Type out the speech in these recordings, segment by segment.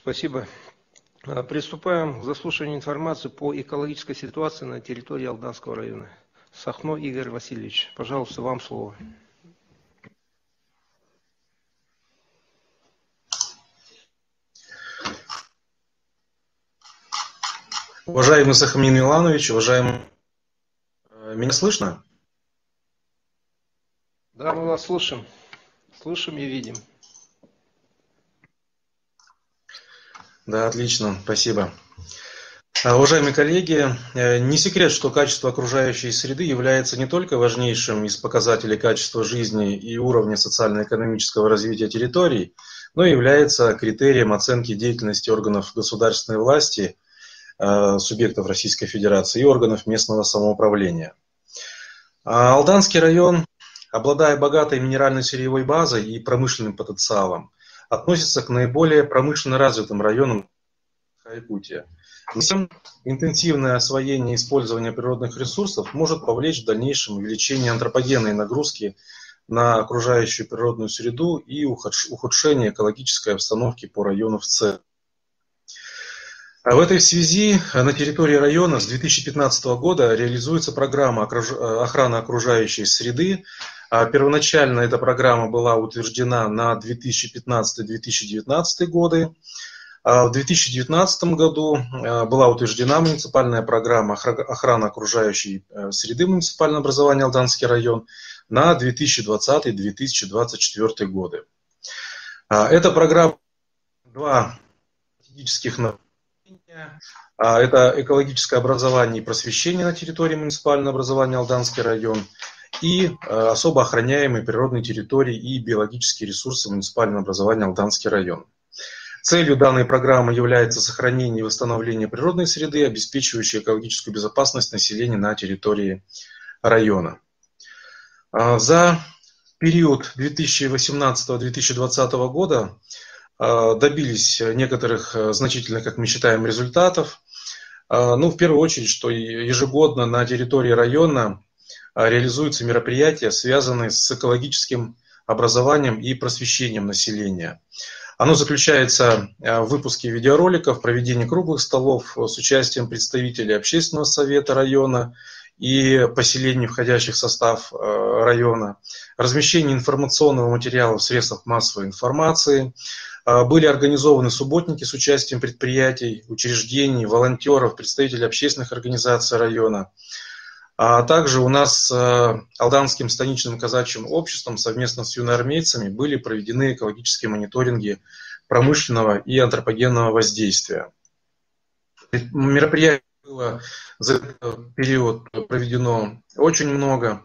Спасибо. Приступаем к заслушиванию информации по экологической ситуации на территории Алданского района. Сахно Игорь Васильевич, пожалуйста, вам слово. Уважаемый Сахамин Миланович, уважаемый, меня слышно? Да, мы вас слышим. Слышим и видим. Да, отлично, спасибо. Уважаемые коллеги, не секрет, что качество окружающей среды является не только важнейшим из показателей качества жизни и уровня социально-экономического развития территорий, но и является критерием оценки деятельности органов государственной власти, субъектов Российской Федерации и органов местного самоуправления. Алданский район, обладая богатой минерально-сырьевой базой и промышленным потенциалом, относится к наиболее промышленно развитым районам Якутии. Интенсивное освоение и использование природных ресурсов может повлечь в дальнейшем увеличение антропогенной нагрузки на окружающую природную среду и ухудшение экологической обстановки по району в целом. В этой связи на территории района с 2015 года реализуется программа охраны окружающей среды. Первоначально эта программа была утверждена на 2015-2019 годы. В 2019 году была утверждена муниципальная программа охраны окружающей среды муниципального образования Алданский район на 2020-2024 годы. Эта программа два стратегических направления. Это экологическое образование и просвещение на территории муниципального образования Алданский район и особо охраняемые природные территории и биологические ресурсы муниципального образования Алданский район. Целью данной программы является сохранение и восстановление природной среды, обеспечивающей экологическую безопасность населения на территории района. За период 2018-2020 года добились некоторых значительных, как мы считаем, результатов. В первую очередь, что ежегодно на территории района реализуются мероприятия, связанные с экологическим образованием и просвещением населения. Оно заключается в выпуске видеороликов, проведении круглых столов с участием представителей общественного совета района и поселений, входящих в состав района, размещении информационного материала в средствах массовой информации. Были организованы субботники с участием предприятий, учреждений, волонтеров, представителей общественных организаций района. А также у нас с Алданским станичным казачьим обществом совместно с юноармейцами были проведены экологические мониторинги промышленного и антропогенного воздействия. Мероприятий было за этот период проведено очень много.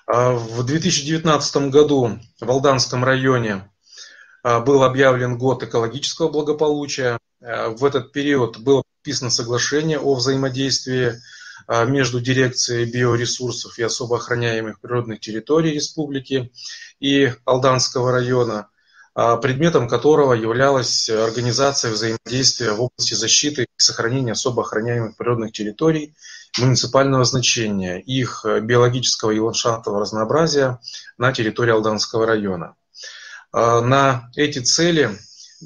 В 2019 году в Алданском районе был объявлен год экологического благополучия. В этот период было подписано соглашение о взаимодействии между дирекцией биоресурсов и особо охраняемых природных территорий республики и Алданского района, предметом которого являлась организация взаимодействия в области защиты и сохранения особо охраняемых природных территорий муниципального значения, их биологического и ландшафтного разнообразия на территории Алданского района. На эти цели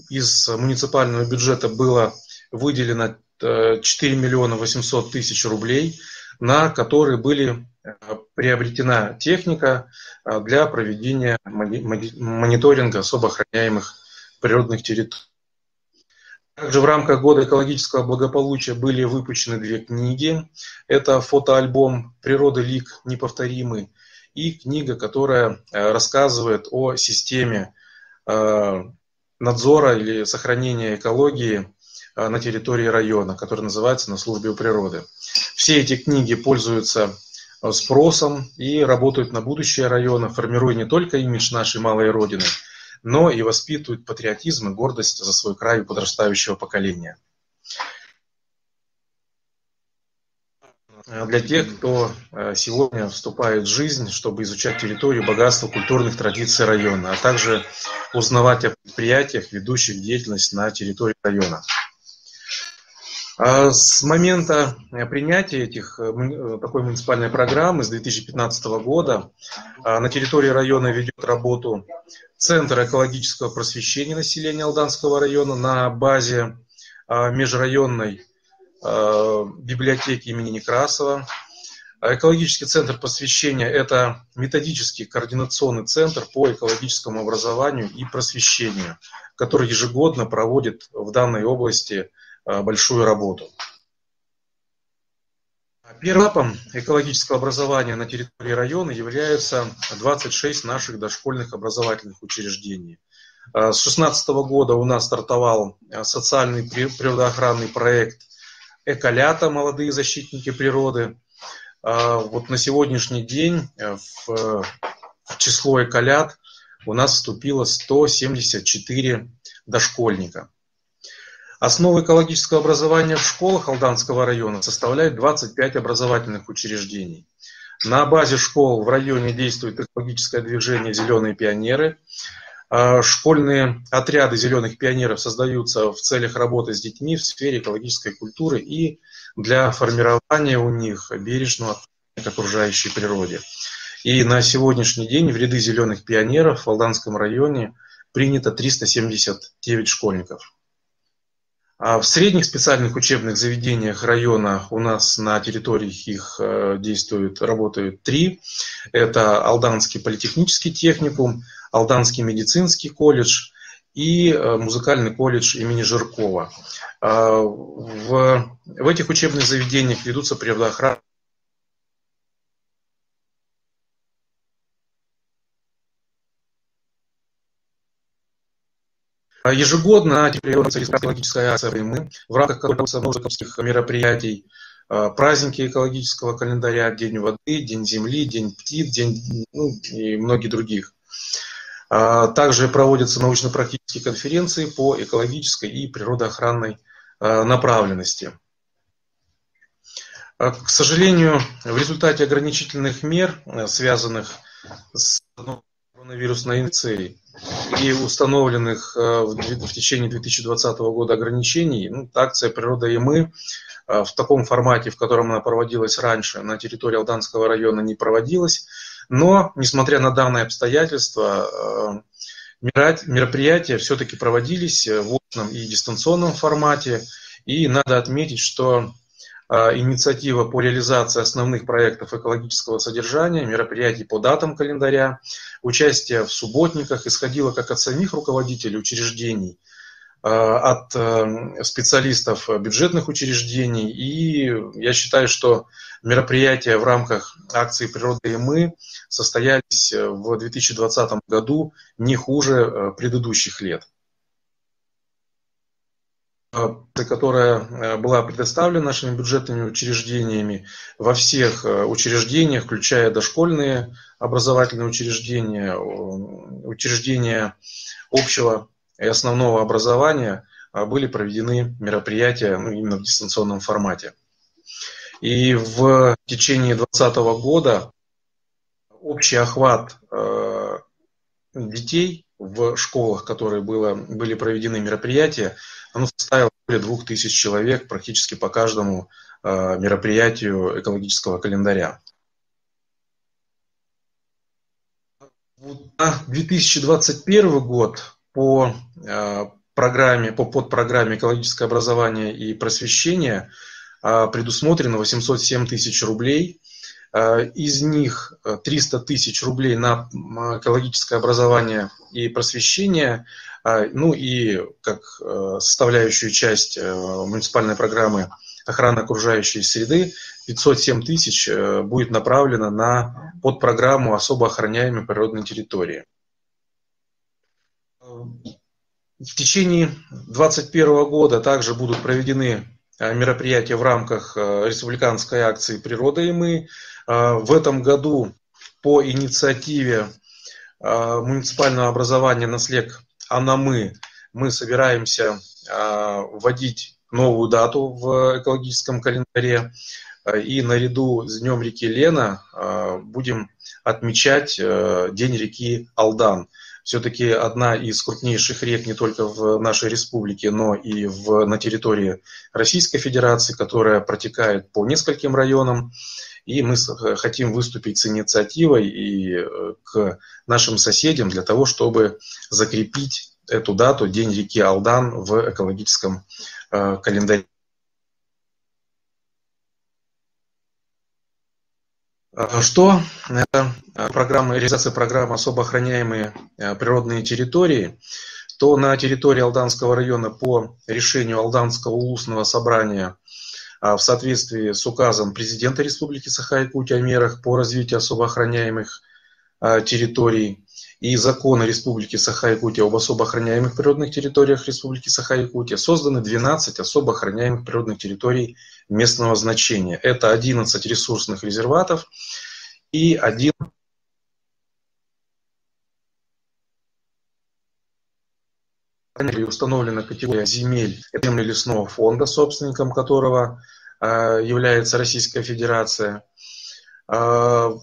из муниципального бюджета было выделено 4 миллиона 800 тысяч рублей, на которые были приобретена техника для проведения мониторинга особо охраняемых природных территорий. Также в рамках года экологического благополучия были выпущены две книги. Это фотоальбом «Природа лик неповторимый» и книга, которая рассказывает о системе надзора или сохранения экологии на территории района, который называется «На службе у природы». Все эти книги пользуются спросом и работают на будущее района, формируя не только имидж нашей малой родины, но и воспитывают патриотизм и гордость за свой край у подрастающего поколения. Для тех, кто сегодня вступает в жизнь, чтобы изучать территорию, богатство культурных традиций района, а также узнавать о предприятиях, ведущих деятельность на территории района. С момента принятия такой муниципальной программы с 2015 года на территории района ведет работу Центр экологического просвещения населения Алданского района на базе межрайонной библиотеки имени Некрасова. Экологический центр просвещения – это методический координационный центр по экологическому образованию и просвещению, который ежегодно проводит в данной области большую работу. Первым этапом экологического образования на территории района являются 26 наших дошкольных образовательных учреждений. С 2016 года у нас стартовал социальный природоохранный проект «Эколята. Молодые защитники природы». Вот на сегодняшний день в число эколят у нас вступило 174 дошкольника. Основу экологического образования в школах Алданского района составляют 25 образовательных учреждений. На базе школ в районе действует экологическое движение «Зеленые пионеры». Школьные отряды «Зеленых пионеров» создаются в целях работы с детьми в сфере экологической культуры и для формирования у них бережного отношения к окружающей природе. И на сегодняшний день в ряды «Зеленых пионеров» в Алданском районе принято 379 школьников. В средних специальных учебных заведениях района у нас на территории их работают 3. Это Алданский политехнический техникум, Алданский медицинский колледж и музыкальный колледж имени Жиркова. В этих учебных заведениях ведутся природоохранные. Ежегодно экологическая акция в рамках которой множественных мероприятий, праздники экологического календаря, День воды, День земли, День птиц, и многие других. Также проводятся научно-практические конференции по экологической и природоохранной направленности. К сожалению, в результате ограничительных мер, связанных с коронавирусной инфекцией и установленных в течение 2020 года ограничений, акция «Природа и мы» в таком формате, в котором она проводилась раньше, на территории Алданского района не проводилась. Но, несмотря на данные обстоятельства, мероприятия все-таки проводились в очном и дистанционном формате. И надо отметить, что инициатива по реализации основных проектов экологического содержания, мероприятий по датам календаря, участие в субботниках исходило как от самих руководителей учреждений, от специалистов бюджетных учреждений. И я считаю, что мероприятия в рамках акции «Природа и мы» состоялись в 2020 году не хуже предыдущих лет. Которая была предоставлена нашими бюджетными учреждениями во всех учреждениях, включая дошкольные образовательные учреждения, учреждения общего и основного образования, были проведены мероприятия именно в дистанционном формате. И в течение 2020 года общий охват детей в школах, которые были проведены мероприятия, оно составило более 2000 человек практически по каждому мероприятию экологического календаря. На 2021 год по подпрограмме «Экологическое образование и просвещение» предусмотрено 807 тысяч рублей. Из них 300 тысяч рублей на экологическое образование и просвещение, и как составляющую часть муниципальной программы охраны окружающей среды 507 тысяч будет направлено на подпрограмму особо охраняемой природной территории. В течение 2021 года также будут проведены мероприятия в рамках республиканской акции «Природа и мы». В этом году по инициативе муниципального образования «Наслег Анамы» мы собираемся вводить новую дату в экологическом календаре. И наряду с Днем реки Лена будем отмечать День реки Алдан. В все-таки одна из крупнейших рек не только в нашей республике, но и на территории Российской Федерации, которая протекает по нескольким районам. И мы хотим выступить с инициативой и к нашим соседям для того, чтобы закрепить эту дату, День реки Алдан, в экологическом календаре. Что это реализация программы «Особо охраняемые природные территории», то на территории Алданского района по решению Алданского улусного собрания в соответствии с указом президента Республики Саха-Якутия о мерах по развитию особо охраняемых территорий и закона Республики Саха-Якутия об особо охраняемых природных территориях Республики Саха-Якутия созданы 12 особо охраняемых природных территорий местного значения. Это 11 ресурсных резерватов и 1 установлена категория земель земли лесного фонда, собственником которого является Российская Федерация. В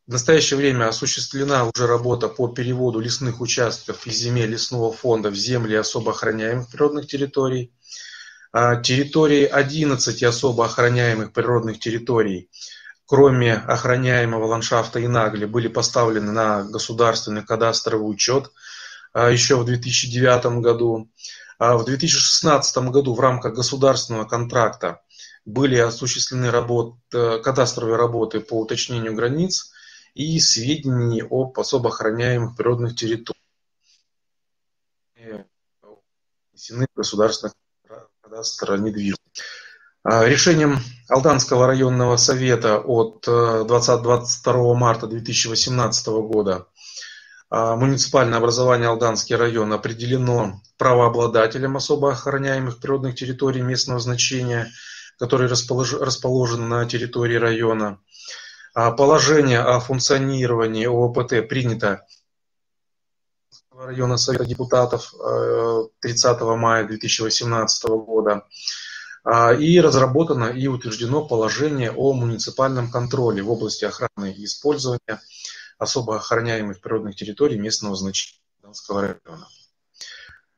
настоящее время осуществлена уже работа по переводу лесных участков из земель лесного фонда в земли особо охраняемых природных территорий. Территории 11 особо охраняемых природных территорий, кроме охраняемого ландшафта Инагли, были поставлены на государственный кадастровый учет еще в 2009 году. В 2016 году в рамках государственного контракта были осуществлены кадастровые работы по уточнению границ и сведений об особо охраняемых природных территориях, внесены в государственный кадастр недвижимости. Решением Алданского районного совета от 22 марта 2018 года муниципальное образование Алданский район определено правообладателем особо охраняемых природных территорий местного значения, которые расположены на территории района. Положение о функционировании ООПТ принято района Совета депутатов 30 мая 2018 года. И разработано и утверждено положение о муниципальном контроле в области охраны и использования особо охраняемых природных территорий местного значения Алданского района.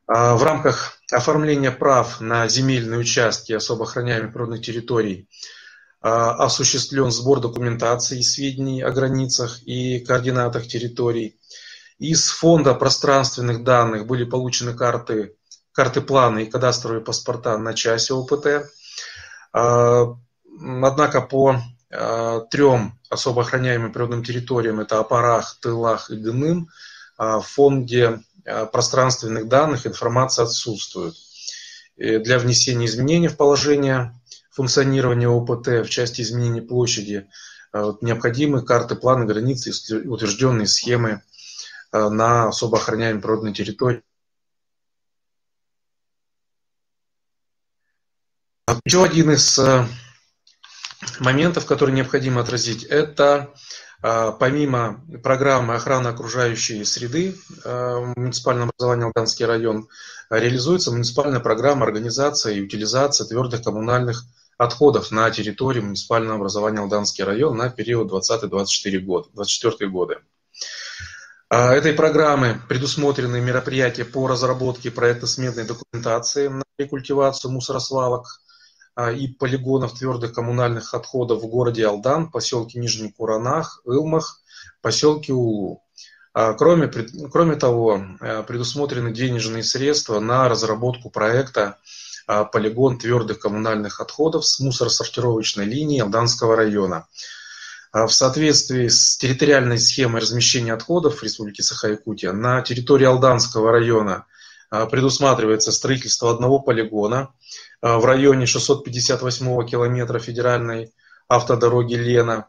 В рамках оформления прав на земельные участки особо охраняемых природных территорий осуществлен сбор документации и сведений о границах и координатах территорий. Из фонда пространственных данных были получены карты планы и кадастровые паспорта на часть ОПТ. Однако по 3 особо охраняемым природным территориям, это Апарах, Тылах и Дыным, в фонде пространственных данных информация отсутствует. Для внесения изменений в положение функционирования ОПТ в части изменения площади необходимы карты, планы, границы и утвержденные схемы на особо охраняемой природной территории. Еще один из моментов, который необходимо отразить, это помимо программы охраны окружающей среды муниципального образования Алданский район, реализуется муниципальная программа организации и утилизации твердых коммунальных отходов на территории муниципального образования Алданский район на период 2020-2024 годы. Этой программы предусмотрены мероприятия по разработке проекта сметной документации на рекультивацию мусоросвалок и полигонов твердых коммунальных отходов в городе Алдан, поселке Нижний Куранах, Илмах, поселке Улу. Кроме того, предусмотрены денежные средства на разработку проекта полигон твердых коммунальных отходов с мусоросортировочной линией Алданского района. В соответствии с территориальной схемой размещения отходов в Республике Саха-Якутия на территории Алданского района предусматривается строительство одного полигона в районе 658 километра федеральной автодороги Лена,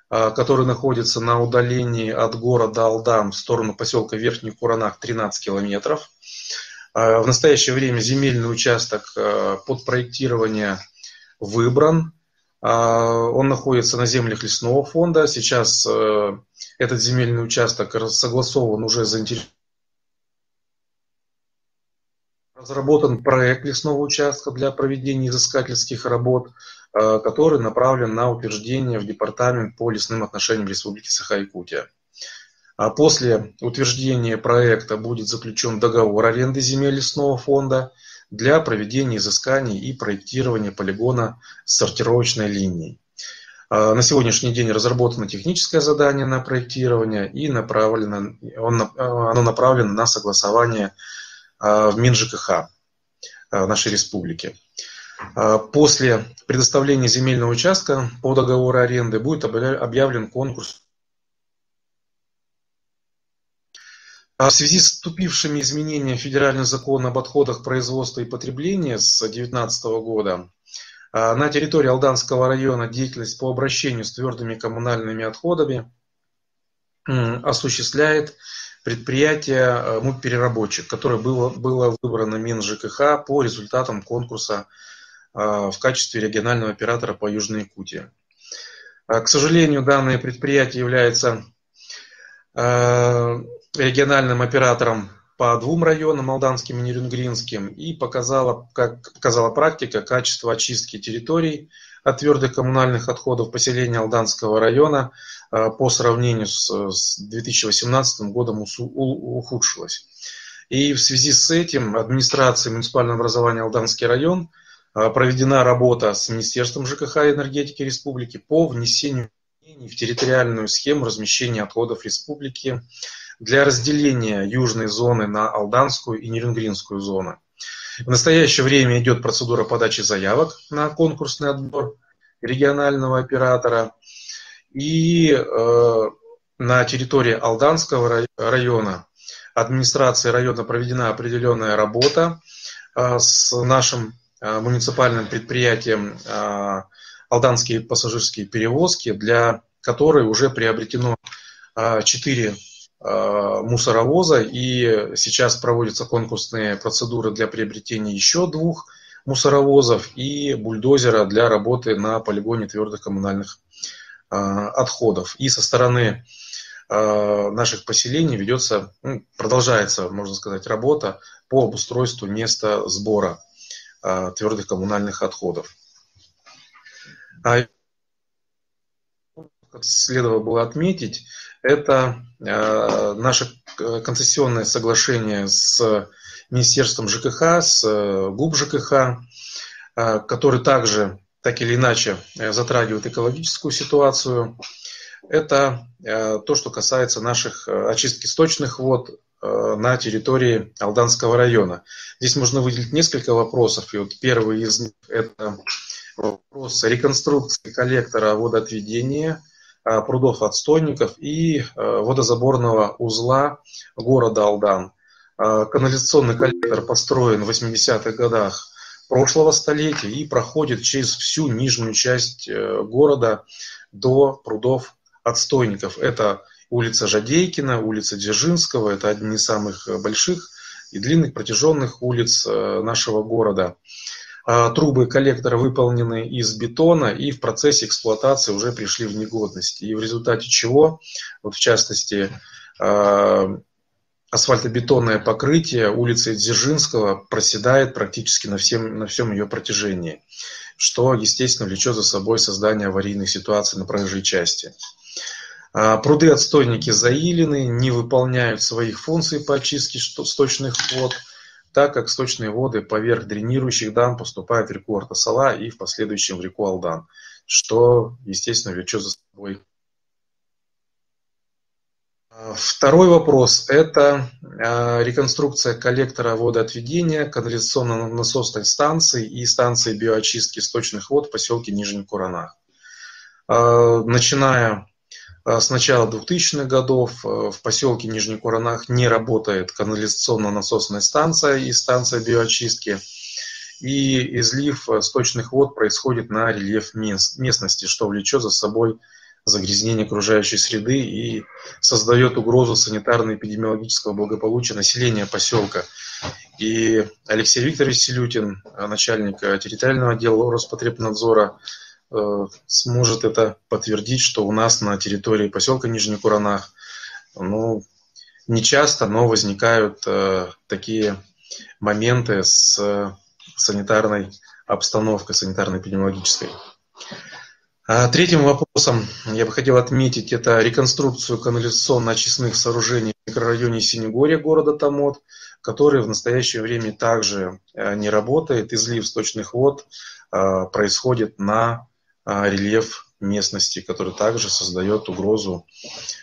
который находится на удалении от города Алдан в сторону поселка Верхний Куранах 13 километров. В настоящее время земельный участок под проектирование выбран. Он находится на землях лесного фонда. Сейчас этот земельный участок согласован уже разработан проект лесного участка для проведения изыскательских работ, который направлен на утверждение в Департамент по лесным отношениям Республики Саха-Якутия. А после утверждения проекта будет заключен договор аренды земель лесного фонда для проведения изысканий и проектирования полигона с сортировочной линией. На сегодняшний день разработано техническое задание на проектирование и оно направлено на согласование в МинЖКХ нашей республики. После предоставления земельного участка по договору аренды будет объявлен конкурс. В связи с вступившими изменениями в федеральный закон об отходах производства и потребления с 2019 года на территории Алданского района деятельность по обращению с твердыми коммунальными отходами осуществляет предприятие «Муп-переработчик», которое было выбрано МинЖКХ по результатам конкурса в качестве регионального оператора по Южной Якутии. К сожалению, данное предприятие является региональным оператором по двум районам, Алданским и Нерюнгринским, и как показала практика, качество очистки территорий от твердых коммунальных отходов поселения Алданского района по сравнению с 2018 годом ухудшилось. И в связи с этим администрацией муниципального образования Алданский район проведена работа с Министерством ЖКХ и энергетики республики по внесению изменений в территориальную схему размещения отходов республики для разделения южной зоны на Алданскую и Нерюнгринскую зоны. В настоящее время идет процедура подачи заявок на конкурсный отбор регионального оператора. И на территории Алданского района администрацией района проведена определенная работа с нашим муниципальным предприятием «Алданские пассажирские перевозки», для которой уже приобретено 4 мусоровоза, и сейчас проводятся конкурсные процедуры для приобретения еще 2 мусоровозов и бульдозера для работы на полигоне твердых коммунальных отходов. И со стороны наших поселений продолжается, можно сказать, работа по обустройству места сбора твердых коммунальных отходов. Следовало бы отметить, это наше концессионное соглашение с Министерством ЖКХ, с ГУП ЖКХ, который также, так или иначе, затрагивает экологическую ситуацию. Это то, что касается наших очистки сточных вод на территории Алданского района. Здесь можно выделить несколько вопросов. И вот первый из них – это вопрос реконструкции коллектора водоотведения прудов-отстойников и водозаборного узла города Алдан. Канализационный коллектор построен в 80-х годах прошлого столетия и проходит через всю нижнюю часть города до прудов-отстойников. Это улица Жадейкина, улица Дзержинского, это одни из самых больших и длинных протяженных улиц нашего города. Трубы коллектора выполнены из бетона и в процессе эксплуатации уже пришли в негодность. И в результате чего, вот в частности, асфальтобетонное покрытие улицы Дзержинского проседает практически на всем ее протяжении, что, естественно, влечет за собой создание аварийных ситуаций на проезжей части. Пруды-отстойники заилены, не выполняют своих функций по очистке сточных вод, так как сточные воды поверх дренирующих дам поступают в реку Артасала и в последующем в реку Алдан, что, естественно, влечет за собой. Второй вопрос – это реконструкция коллектора водоотведения, канализационно-насосной станции и станции биоочистки сточных вод в поселке Нижний Куранах. Начиная с начала 2000-х годов в поселке Нижний Куранах не работает канализационно-насосная станция и станция биоочистки. И излив сточных вод происходит на рельеф местности, что влечет за собой загрязнение окружающей среды и создает угрозу санитарно-эпидемиологического благополучия населения поселка. И Алексей Викторович Селютин, начальник территориального отдела Роспотребнадзора, сможет это подтвердить, что у нас на территории поселка Нижний Куранах не часто, но возникают такие моменты с санитарной обстановкой, санитарно-эпидемиологической. Третьим вопросом я бы хотел отметить это реконструкцию канализационно-очистных сооружений в микрорайоне Синегорье города Томот, который в настоящее время также не работает. Излив сточных вод происходит на рельеф местности, который также создает угрозу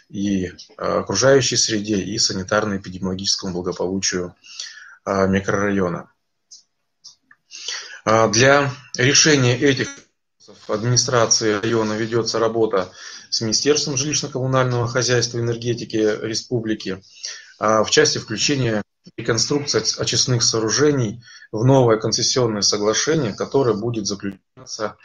и окружающей среде, и санитарно-эпидемиологическому благополучию микрорайона. Для решения этих в администрации района ведется работа с Министерством жилищно-коммунального хозяйства и энергетики республики в части включения реконструкции очистных сооружений в новое концессионное соглашение, которое будет заключаться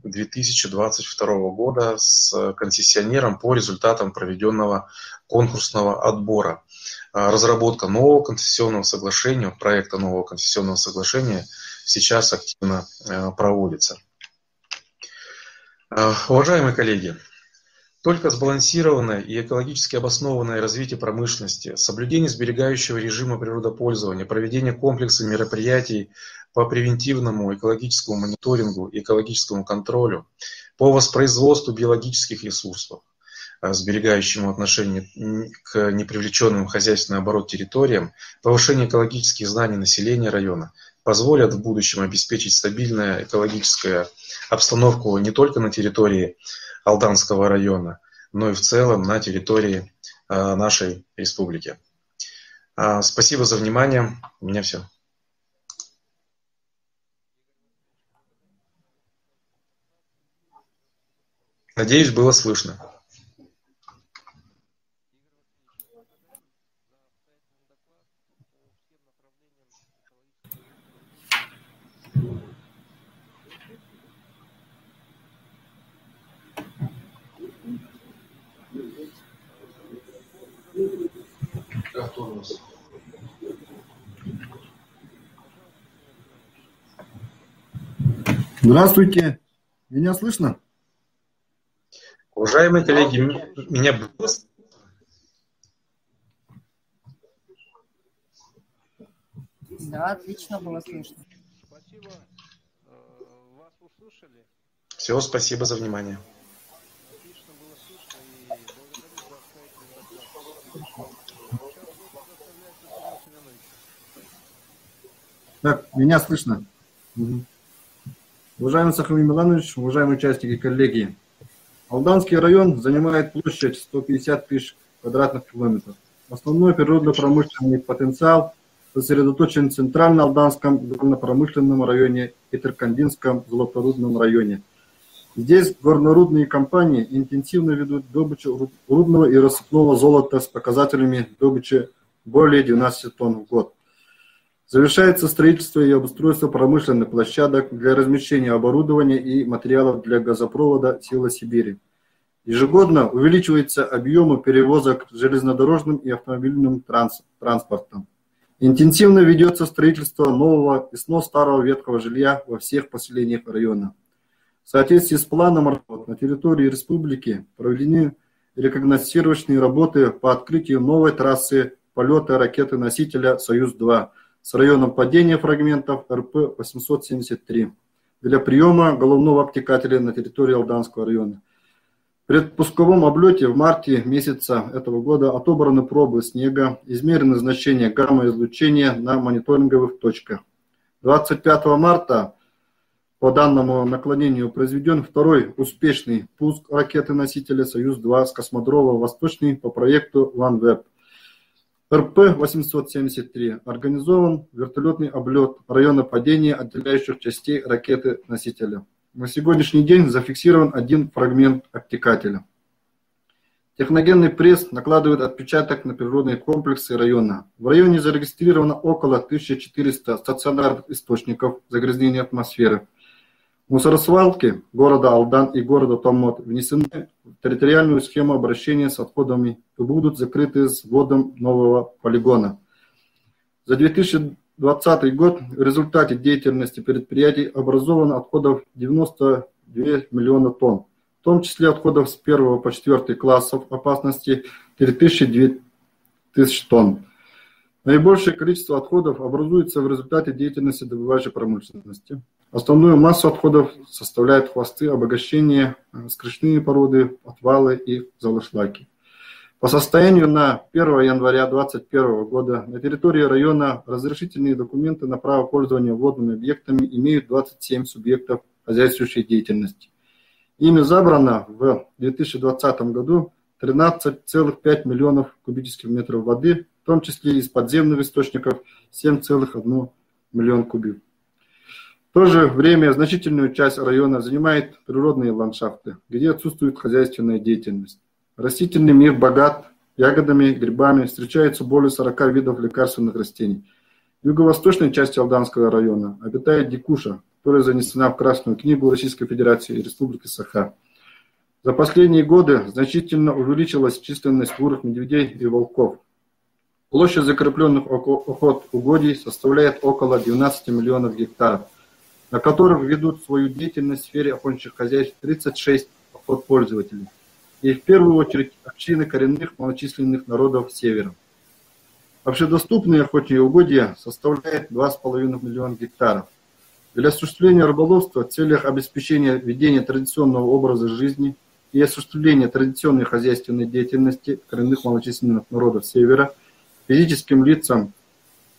2022 года с концессионером по результатам проведенного конкурсного отбора. Разработка нового концессионного соглашения, проекта нового концессионного соглашения сейчас активно проводится. Уважаемые коллеги, только сбалансированное и экологически обоснованное развитие промышленности, соблюдение сберегающего режима природопользования, проведение комплекса мероприятий по превентивному экологическому мониторингу и экологическому контролю, по воспроизводству биологических ресурсов, сберегающему отношение к непривлеченным в хозяйственный оборот территориям, повышение экологических знаний населения района позволят в будущем обеспечить стабильную экологическую обстановку не только на территории Алданского района, но и в целом на территории нашей республики. Спасибо за внимание. У меня все. Надеюсь, было слышно. Здравствуйте. Меня слышно? Уважаемые коллеги, меня было слышно? Да, отлично было слышно. Спасибо. Вас услышали. Все, спасибо за внимание. Отлично было слышно и благодарю за обстоятельный доклад. Сейчас слово предоставляется Сергею Семеновичу. Так, меня слышно? Угу. Уважаемый Сахрим Миланович, уважаемые участники, коллеги, Алданский район занимает площадь 150 тысяч квадратных километров. Основной природно-промышленный потенциал сосредоточен в Центрально-Алданском горно-промышленном районе и Теркандинском золоторудном районе. Здесь горнорудные компании интенсивно ведут добычу рудного и рассыпного золота с показателями добычи более 12 тонн в год. Завершается строительство и обустройство промышленных площадок для размещения оборудования и материалов для газопровода «Сила Сибири». Ежегодно увеличиваются объемы перевозок железнодорожным и автомобильным транспортом. Интенсивно ведется строительство нового и снос старого ветхого жилья во всех поселениях района. В соответствии с планом работ на территории республики проведены рекогносцировочные работы по открытию новой трассы полета ракеты-носителя «Союз-2» с районом падения фрагментов РП-873 для приема головного обтекателя на территории Алданского района. В предпусковом облете в марте месяца этого года отобраны пробы снега, измерены значения гамма-излучения на мониторинговых точках. 25 марта по данному наклонению произведен второй успешный пуск ракеты-носителя «Союз-2» с космодрома «Восточный» по проекту OneWeb. РП-873 организован вертолетный облет района падения отделяющих частей ракеты-носителя. На сегодняшний день зафиксирован один фрагмент обтекателя. Техногенный пресс накладывает отпечаток на природные комплексы района. В районе зарегистрировано около 1400 стационарных источников загрязнения атмосферы. Мусоросвалки города Алдан и города Томот внесены в территориальную схему обращения с отходами и будут закрыты с вводом нового полигона. За 2020 год в результате деятельности предприятий образовано отходов 92 миллиона тонн, в том числе отходов с 1 по 4 классов опасности 3200 тонн. Наибольшее количество отходов образуется в результате деятельности добывающей промышленности. Основную массу отходов составляют хвосты, обогащения, скручные породы, отвалы и залышлаки. По состоянию на 1 января 2021 года на территории района разрешительные документы на право пользования водными объектами имеют 27 субъектов хозяйствующей деятельности. Ими забрано в 2020 году 13,5 миллионов кубических метров воды, в том числе из подземных источников 7,1 миллион кубов. В то же время значительную часть района занимает природные ландшафты, где отсутствует хозяйственная деятельность. Растительный мир богат ягодами, грибами, встречается более 40 видов лекарственных растений. В юго-восточной части Алданского района обитает дикуша, которая занесена в Красную книгу Российской Федерации и Республики Саха. За последние годы значительно увеличилась численность бурых медведей и волков. Площадь закрепленных охот-угодий составляет около 12 миллионов гектаров, на которых ведут свою деятельность в сфере охотничьих хозяйств 36 охотпользователей. И в первую очередь общины коренных малочисленных народов Севера. Общедоступные охотничьи угодья составляют 2,5 миллиона гектаров. Для осуществления рыболовства в целях обеспечения ведения традиционного образа жизни и осуществления традиционной хозяйственной деятельности коренных малочисленных народов Севера физическим лицам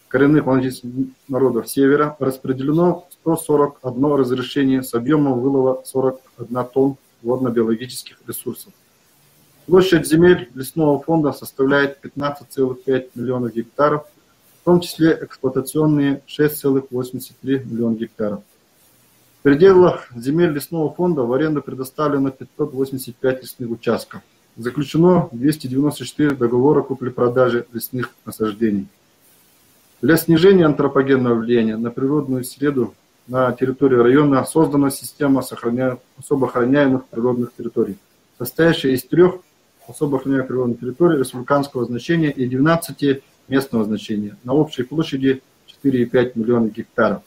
коренных малочисленных народов Севера распределено 141 разрешение с объемом вылова 41 тонн водно-биологических ресурсов. Площадь земель лесного фонда составляет 15,5 миллионов гектаров, в том числе эксплуатационные 6,83 миллиона гектаров. В пределах земель лесного фонда в аренду предоставлено 585 лесных участков. Заключено 294 договора купли-продажи лесных насаждений. Для снижения антропогенного влияния на природную среду на территории района создана система особо охраняемых природных территорий, состоящая из 3 особо охраняемых природных территорий республиканского значения и 12 местного значения на общей площади 4,5 миллиона гектаров.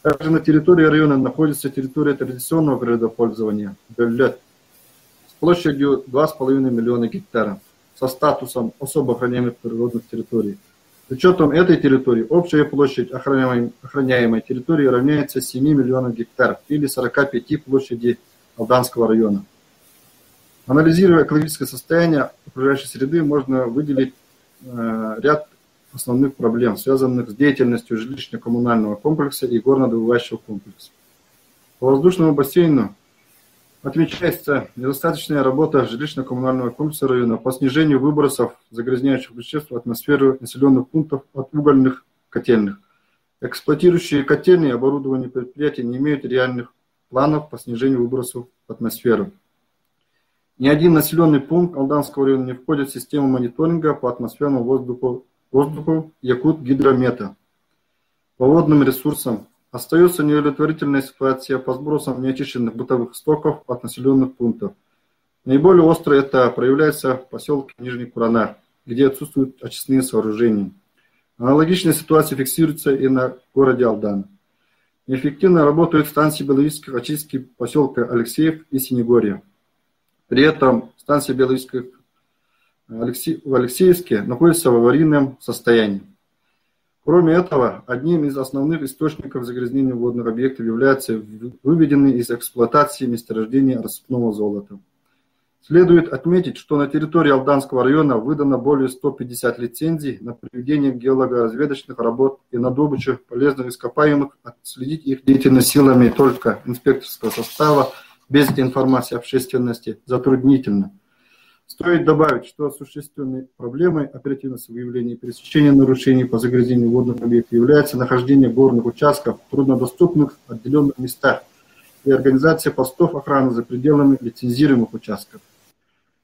Также на территории района находится территория традиционного природопользования Беллет с площадью 2,5 миллиона гектаров со статусом особо охраняемых природных территорий. С учетом этой территории общая площадь охраняемой территории равняется 7 миллионам гектаров или 45 площади Алданского района. Анализируя экологическое состояние окружающей среды, можно выделить ряд основных проблем, связанных с деятельностью жилищно-коммунального комплекса и горнодобывающего комплекса. По воздушному бассейну отмечается недостаточная работа жилищно-коммунального комплекса района по снижению выбросов загрязняющих веществ в атмосферу населенных пунктов от угольных котельных. Эксплуатирующие котельные и оборудование предприятий не имеют реальных планов по снижению выбросов в атмосферу. Ни один населенный пункт Алданского района не входит в систему мониторинга по атмосферному воздуху Якутгидромета. По водным ресурсам остается неудовлетворительная ситуация по сбросам неочищенных бытовых стоков от населенных пунктов. Наиболее остро это проявляется в поселке Нижний Куранар, где отсутствуют очистные сооружения. Аналогичная ситуация фиксируется и на городе Алдан. Неэффективно работают станции биологической очистки поселка Алексеев и Синегорья. При этом станция биологической в Алексеевске находится в аварийном состоянии. Кроме этого, одним из основных источников загрязнения водных объектов является выведенные из эксплуатации месторождения рассыпного золота. Следует отметить, что на территории Алданского района выдано более 150 лицензий на проведение геологоразведочных работ и на добычу полезных ископаемых. Отследить их деятельность силами только инспекторского состава без информации общественности затруднительно. Стоит добавить, что существенной проблемой оперативности выявления и пресечения нарушений по загрязнению водных объектов является нахождение горных участков в труднодоступных отдаленных местах и организация постов охраны за пределами лицензируемых участков.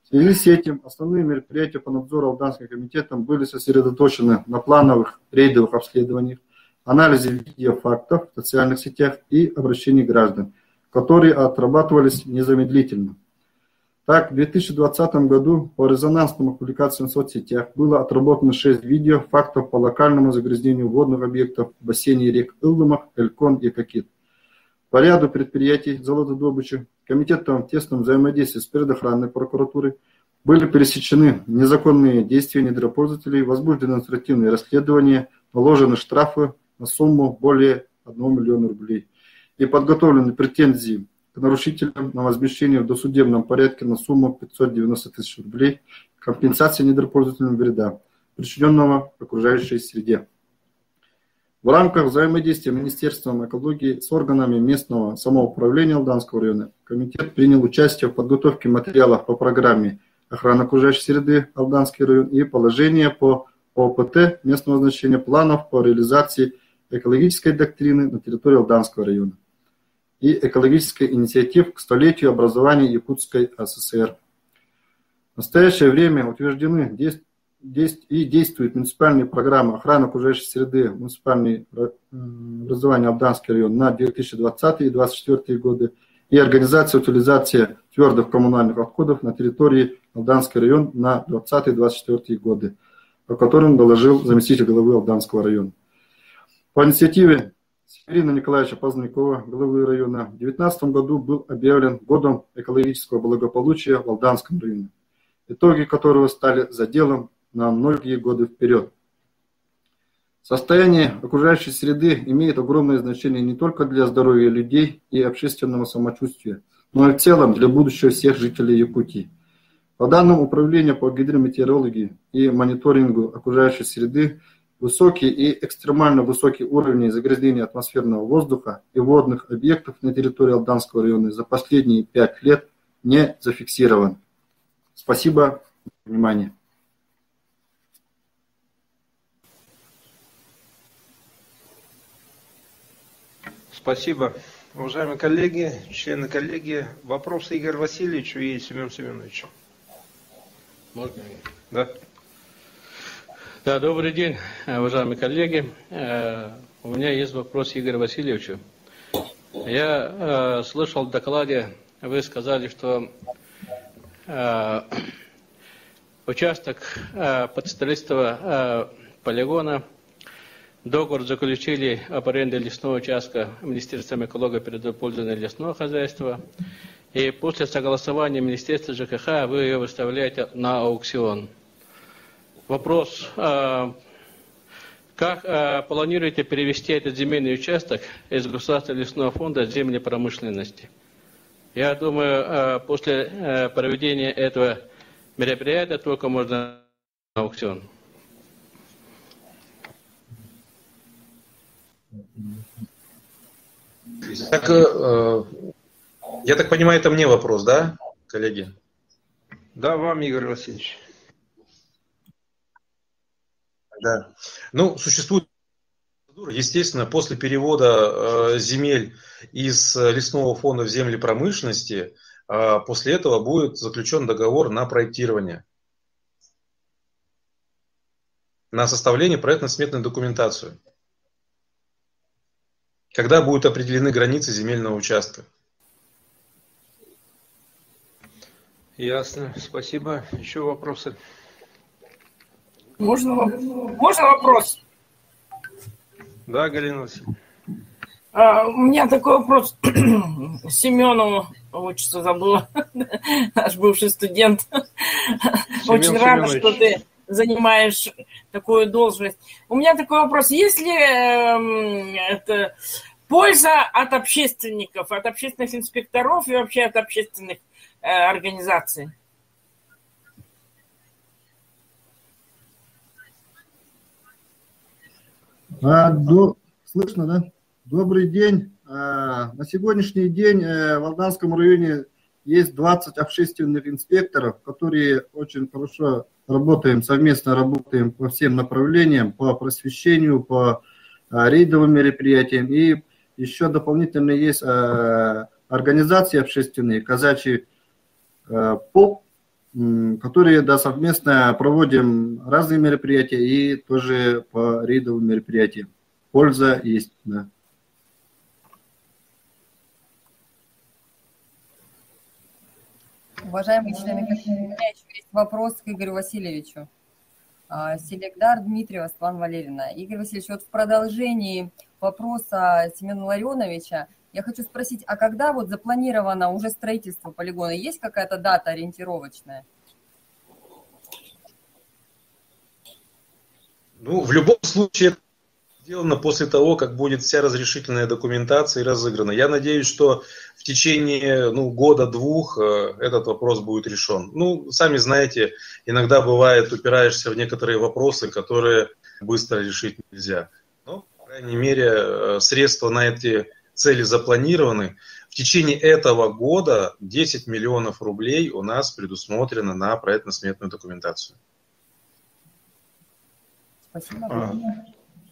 В связи с этим основные мероприятия по надзору Алданским комитетом были сосредоточены на плановых рейдовых обследованиях, анализе видеофактов в социальных сетях и обращении граждан, которые отрабатывались незамедлительно. Так, в 2020 году по резонансным публикациям в соцсетях было отработано 6 видео фактов по локальному загрязнению водных объектов в бассейне рек Ылдымах, Элькон и Кокит. По ряду предприятий золотодобычи комитетом в тесном взаимодействии с предохранной прокуратурой Были пересечены незаконные действия недропользователей, возбуждены административные расследования, наложены штрафы на сумму более 1 миллиона рублей и подготовлены претензии к нарушителям на возмещение в досудебном порядке на сумму 590 тысяч рублей компенсации недропользователям вреда, причиненного окружающей среде. В рамках взаимодействия Министерством экологии с органами местного самоуправления Алданского района комитет принял участие в подготовке материалов по программе охраны окружающей среды Алданский район и положения по ОПТ местного значения планов по реализации экологической доктрины на территории Алданского района и экологической инициатив к столетию образования Якутской ССР. В настоящее время утверждены и действуют муниципальные программы охраны окружающей среды муниципального образования Алданский район на 2020 и 2024 годы и организация утилизации твердых коммунальных отходов на территории Алданский район на 2020-2024 годы, о котором доложил заместитель главы Алданского района. По инициативе Северина Николаевича Позднякова, главы района, в 2019 году был объявлен годом экологического благополучия в Алданском районе, итоги которого стали заделом на многие годы вперед. Состояние окружающей среды имеет огромное значение не только для здоровья людей и общественного самочувствия, но и в целом для будущего всех жителей Якутии. По данным Управления по гидрометеорологии и мониторингу окружающей среды, высокие и экстремально высокие уровни загрязнения атмосферного воздуха и водных объектов на территории Алданского района за последние 5 лет не зафиксирован. Спасибо за внимание. Спасибо. Уважаемые коллеги, члены коллегии, вопросы Игорю Васильевичу и Семену Семеновичу. Можно? Да. Да, добрый день, уважаемые коллеги. У меня есть вопрос Игорю Васильевичу. Я слышал в докладе, вы сказали, что участок под строительство полигона договор заключили об аренде лесного участка Министерством экологии природопользования лесного хозяйства. И после согласования Министерства ЖКХ вы ее выставляете на аукцион. Вопрос, как планируете перевести этот земельный участок из Государственного лесного фонда в земли промышленности? Я думаю, после проведения этого мероприятия только можно на аукцион. Так, я так понимаю, это мне вопрос, да, коллеги? Да, вам, Игорь Васильевич. Да. Ну, существует процедура. Естественно, после перевода земель из лесного фонда в земли промышленности, после этого будет заключен договор на проектирование, на составление проектно-сметной документации, когда будут определены границы земельного участка. Ясно, спасибо. Еще вопросы? Можно вопрос? Да, Галина Васильевна. У меня такой вопрос Семенову, отчество забыла, наш бывший студент. Очень рада, что ты занимаешь такую должность. У меня такой вопрос. Есть ли польза от общественников, от общественных инспекторов и вообще от общественных организаций? Слышно, да? Добрый день. На сегодняшний день в Алданском районе есть 20 общественных инспекторов, которые очень хорошо совместно работаем по всем направлениям, по просвещению, по рейдовым мероприятиям. И еще дополнительно есть организации общественные, казачий ПОП, которые совместно проводим разные мероприятия и тоже по рейдовым мероприятиям. Польза есть, да. Уважаемые члены комиссии, у меня еще есть вопрос к Игорю Васильевичу. Селегдар Дмитриева, Светлана Валерьевна. Игорь Васильевич, вот в продолжении вопроса Семена Ларионовича я хочу спросить, а когда вот запланировано уже строительство полигона? Есть какая-то дата ориентировочная? Ну, в любом случае, это сделано после того, как будет вся разрешительная документация разыграна. Я надеюсь, что в течение года-двух этот вопрос будет решен. Ну, сами знаете, иногда бывает, упираешься в некоторые вопросы, которые быстро решить нельзя. Но, по крайней мере, средства на эти цели запланированы. В течение этого года 10 миллионов рублей у нас предусмотрено на проектно-сметную документацию. Спасибо.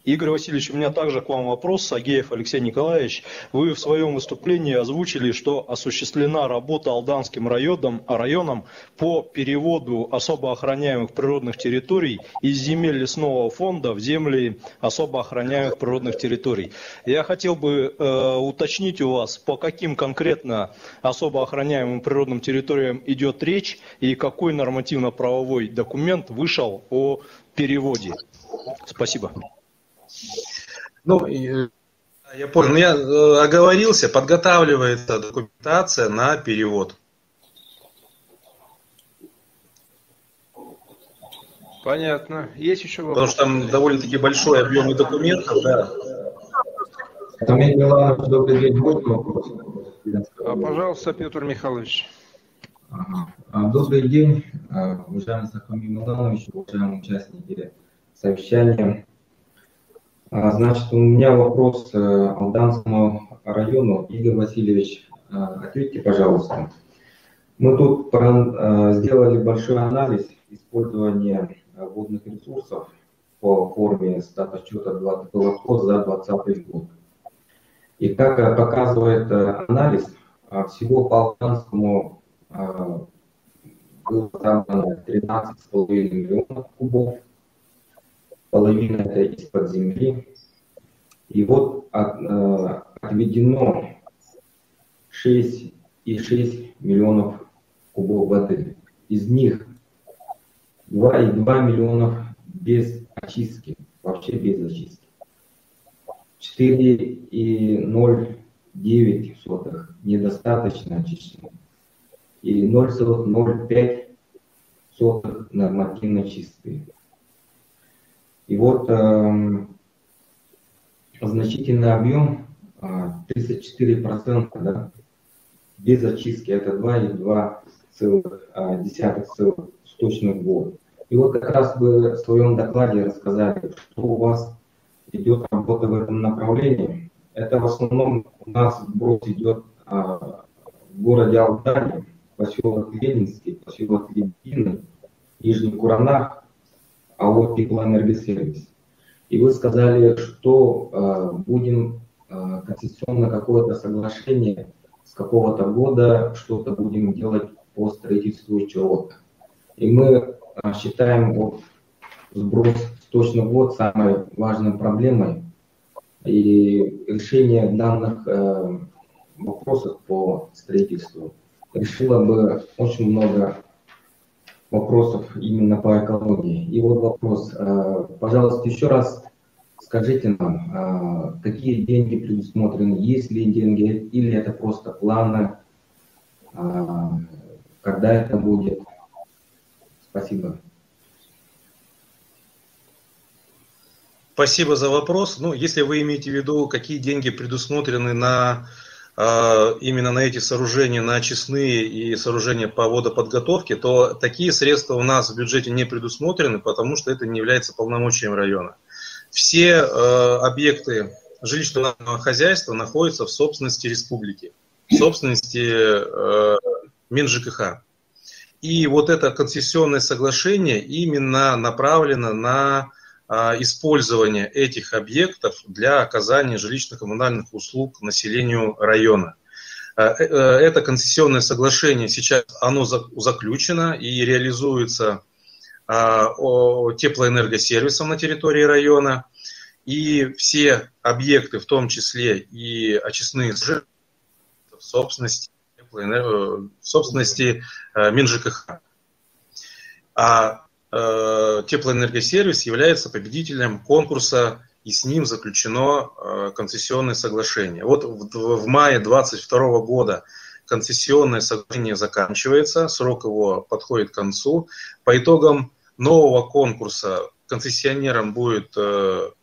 Игорь Васильевич, у меня также к вам вопрос. Агеев Алексей Николаевич. Вы в своем выступлении озвучили, что осуществлена работа Алданским районом по переводу особо охраняемых природных территорий из земель лесного фонда в земли особо охраняемых природных территорий. Я хотел бы уточнить у вас, по каким конкретно особо охраняемым природным территориям идет речь и какой нормативно-правовой документ вышел о переводе. Спасибо. Ну, я понял. Я оговорился, подготавливается документация на перевод. Понятно. Есть еще вопрос? Потому что там довольно-таки большой объем документов, да. Тамиль Миланович, добрый день. Будет вопрос? Пожалуйста, Петр Михайлович. Добрый день, уважаемый Сахамиль Миланович, уважаемые участники совещания. Значит, у меня вопрос Алданскому району. Игорь Васильевич, ответьте, пожалуйста. Мы тут сделали большой анализ использования водных ресурсов по форме статотчета за 2020 год. И как показывает анализ, всего по Алданскому было забрано 13,5 миллионов кубов. Половина это из-под земли. И вот отведено 6,6 миллионов кубов воды. Из них 2,2 миллионов без очистки, вообще без очистки. 4,09 недостаточно очищены. И 0,05 нормативно чистые. И вот значительный объем, 34%, да, без очистки, это 2,2 сточных вод. И вот как раз вы в своем докладе рассказали, что у вас идет работа в этом направлении. Это в основном у нас сброс идет в городе Алтане, поселок Ленинский, поселок Лебединый, Нижний Куранах, АО «Теплоэнергосервис». И вы сказали, что будем концессионно какое-то соглашение с какого-то года, что-то будем делать по строительству чего-то. И мы считаем вот сброс сточных вод самой важной проблемой. И решение данных вопросов по строительству решило бы очень много вопросов именно по экологии. И вот вопрос, пожалуйста, еще раз скажите нам, какие деньги предусмотрены, есть ли деньги, или это просто планы, когда это будет? Спасибо. Спасибо за вопрос. Ну, если вы имеете в виду, какие деньги предусмотрены на именно на эти сооружения, на очистные и сооружения по водоподготовке, то такие средства у нас в бюджете не предусмотрены, потому что это не является полномочием района. Все объекты жилищного хозяйства находятся в собственности республики, в собственности МинЖКХ. И вот это концессионное соглашение именно направлено на использование этих объектов для оказания жилищно-коммунальных услуг населению района. Это концессионное соглашение сейчас оно заключено и реализуется теплоэнергосервисом на территории района. И все объекты, в том числе и очистные в собственности МинЖКХ. Теплоэнергосервис является победителем конкурса, и с ним заключено концессионное соглашение. Вот в мае 2022 года концессионное соглашение заканчивается, срок его подходит к концу. По итогам нового конкурса концессионером будет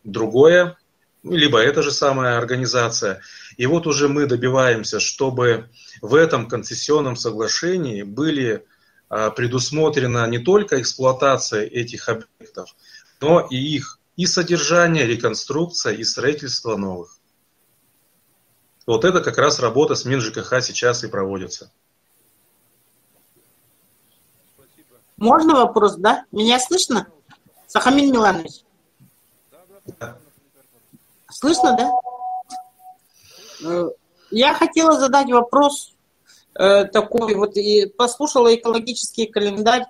другое, либо эта же самая организация. И вот уже мы добиваемся, чтобы в этом концессионном соглашении были предусмотрена не только эксплуатация этих объектов, но и их и содержание, реконструкция, и строительство новых. Вот это как раз работа с МинЖКХ сейчас и проводится. Можно вопрос, да? Меня слышно? Сахамин Миланович? Да. Слышно, да? Я хотела задать вопрос такой, вот и послушала экологический календарь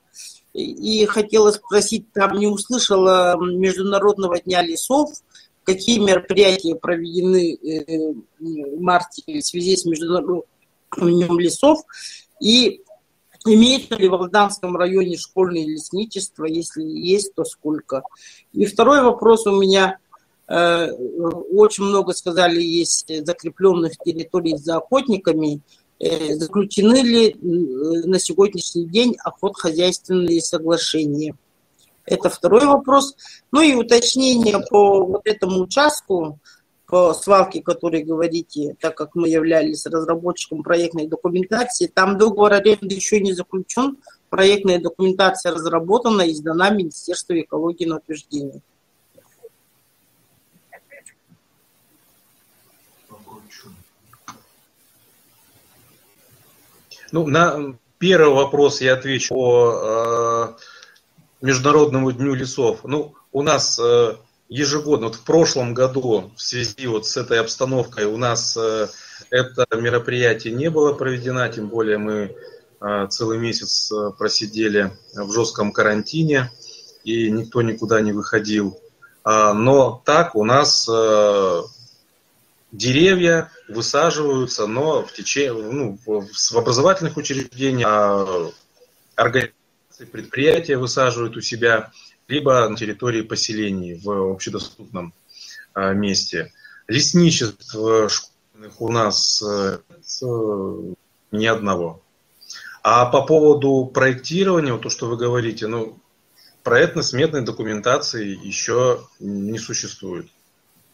и хотела спросить, там не услышала Международного дня лесов, какие мероприятия проведены в марте в связи с Международным днем лесов, и имеется ли в Алданском районе школьное лесничество, если есть, то сколько. И второй вопрос у меня. Очень много, сказали, есть закрепленных территорий за охотниками. Заключены ли на сегодняшний день охотхозяйственные соглашения? Это второй вопрос. Ну и уточнение по вот этому участку, по свалке, о которой говорите, так как мы являлись разработчиком проектной документации, там договор аренды еще не заключен, проектная документация разработана и сдана Министерству экологии на утверждение. Ну, на первый вопрос я отвечу по Международному дню лесов. Ну, у нас ежегодно, вот в прошлом году, в связи вот с этой обстановкой, у нас это мероприятие не было проведено, тем более мы целый месяц просидели в жестком карантине, и никто никуда не выходил. Но так у нас деревья высаживаются, но в образовательных учреждениях, организации, предприятия высаживают у себя, либо на территории поселений в общедоступном месте. Лесничество школьных у нас ни одного. А по поводу проектирования, то, что вы говорите, проектно-сметной документации еще не существует.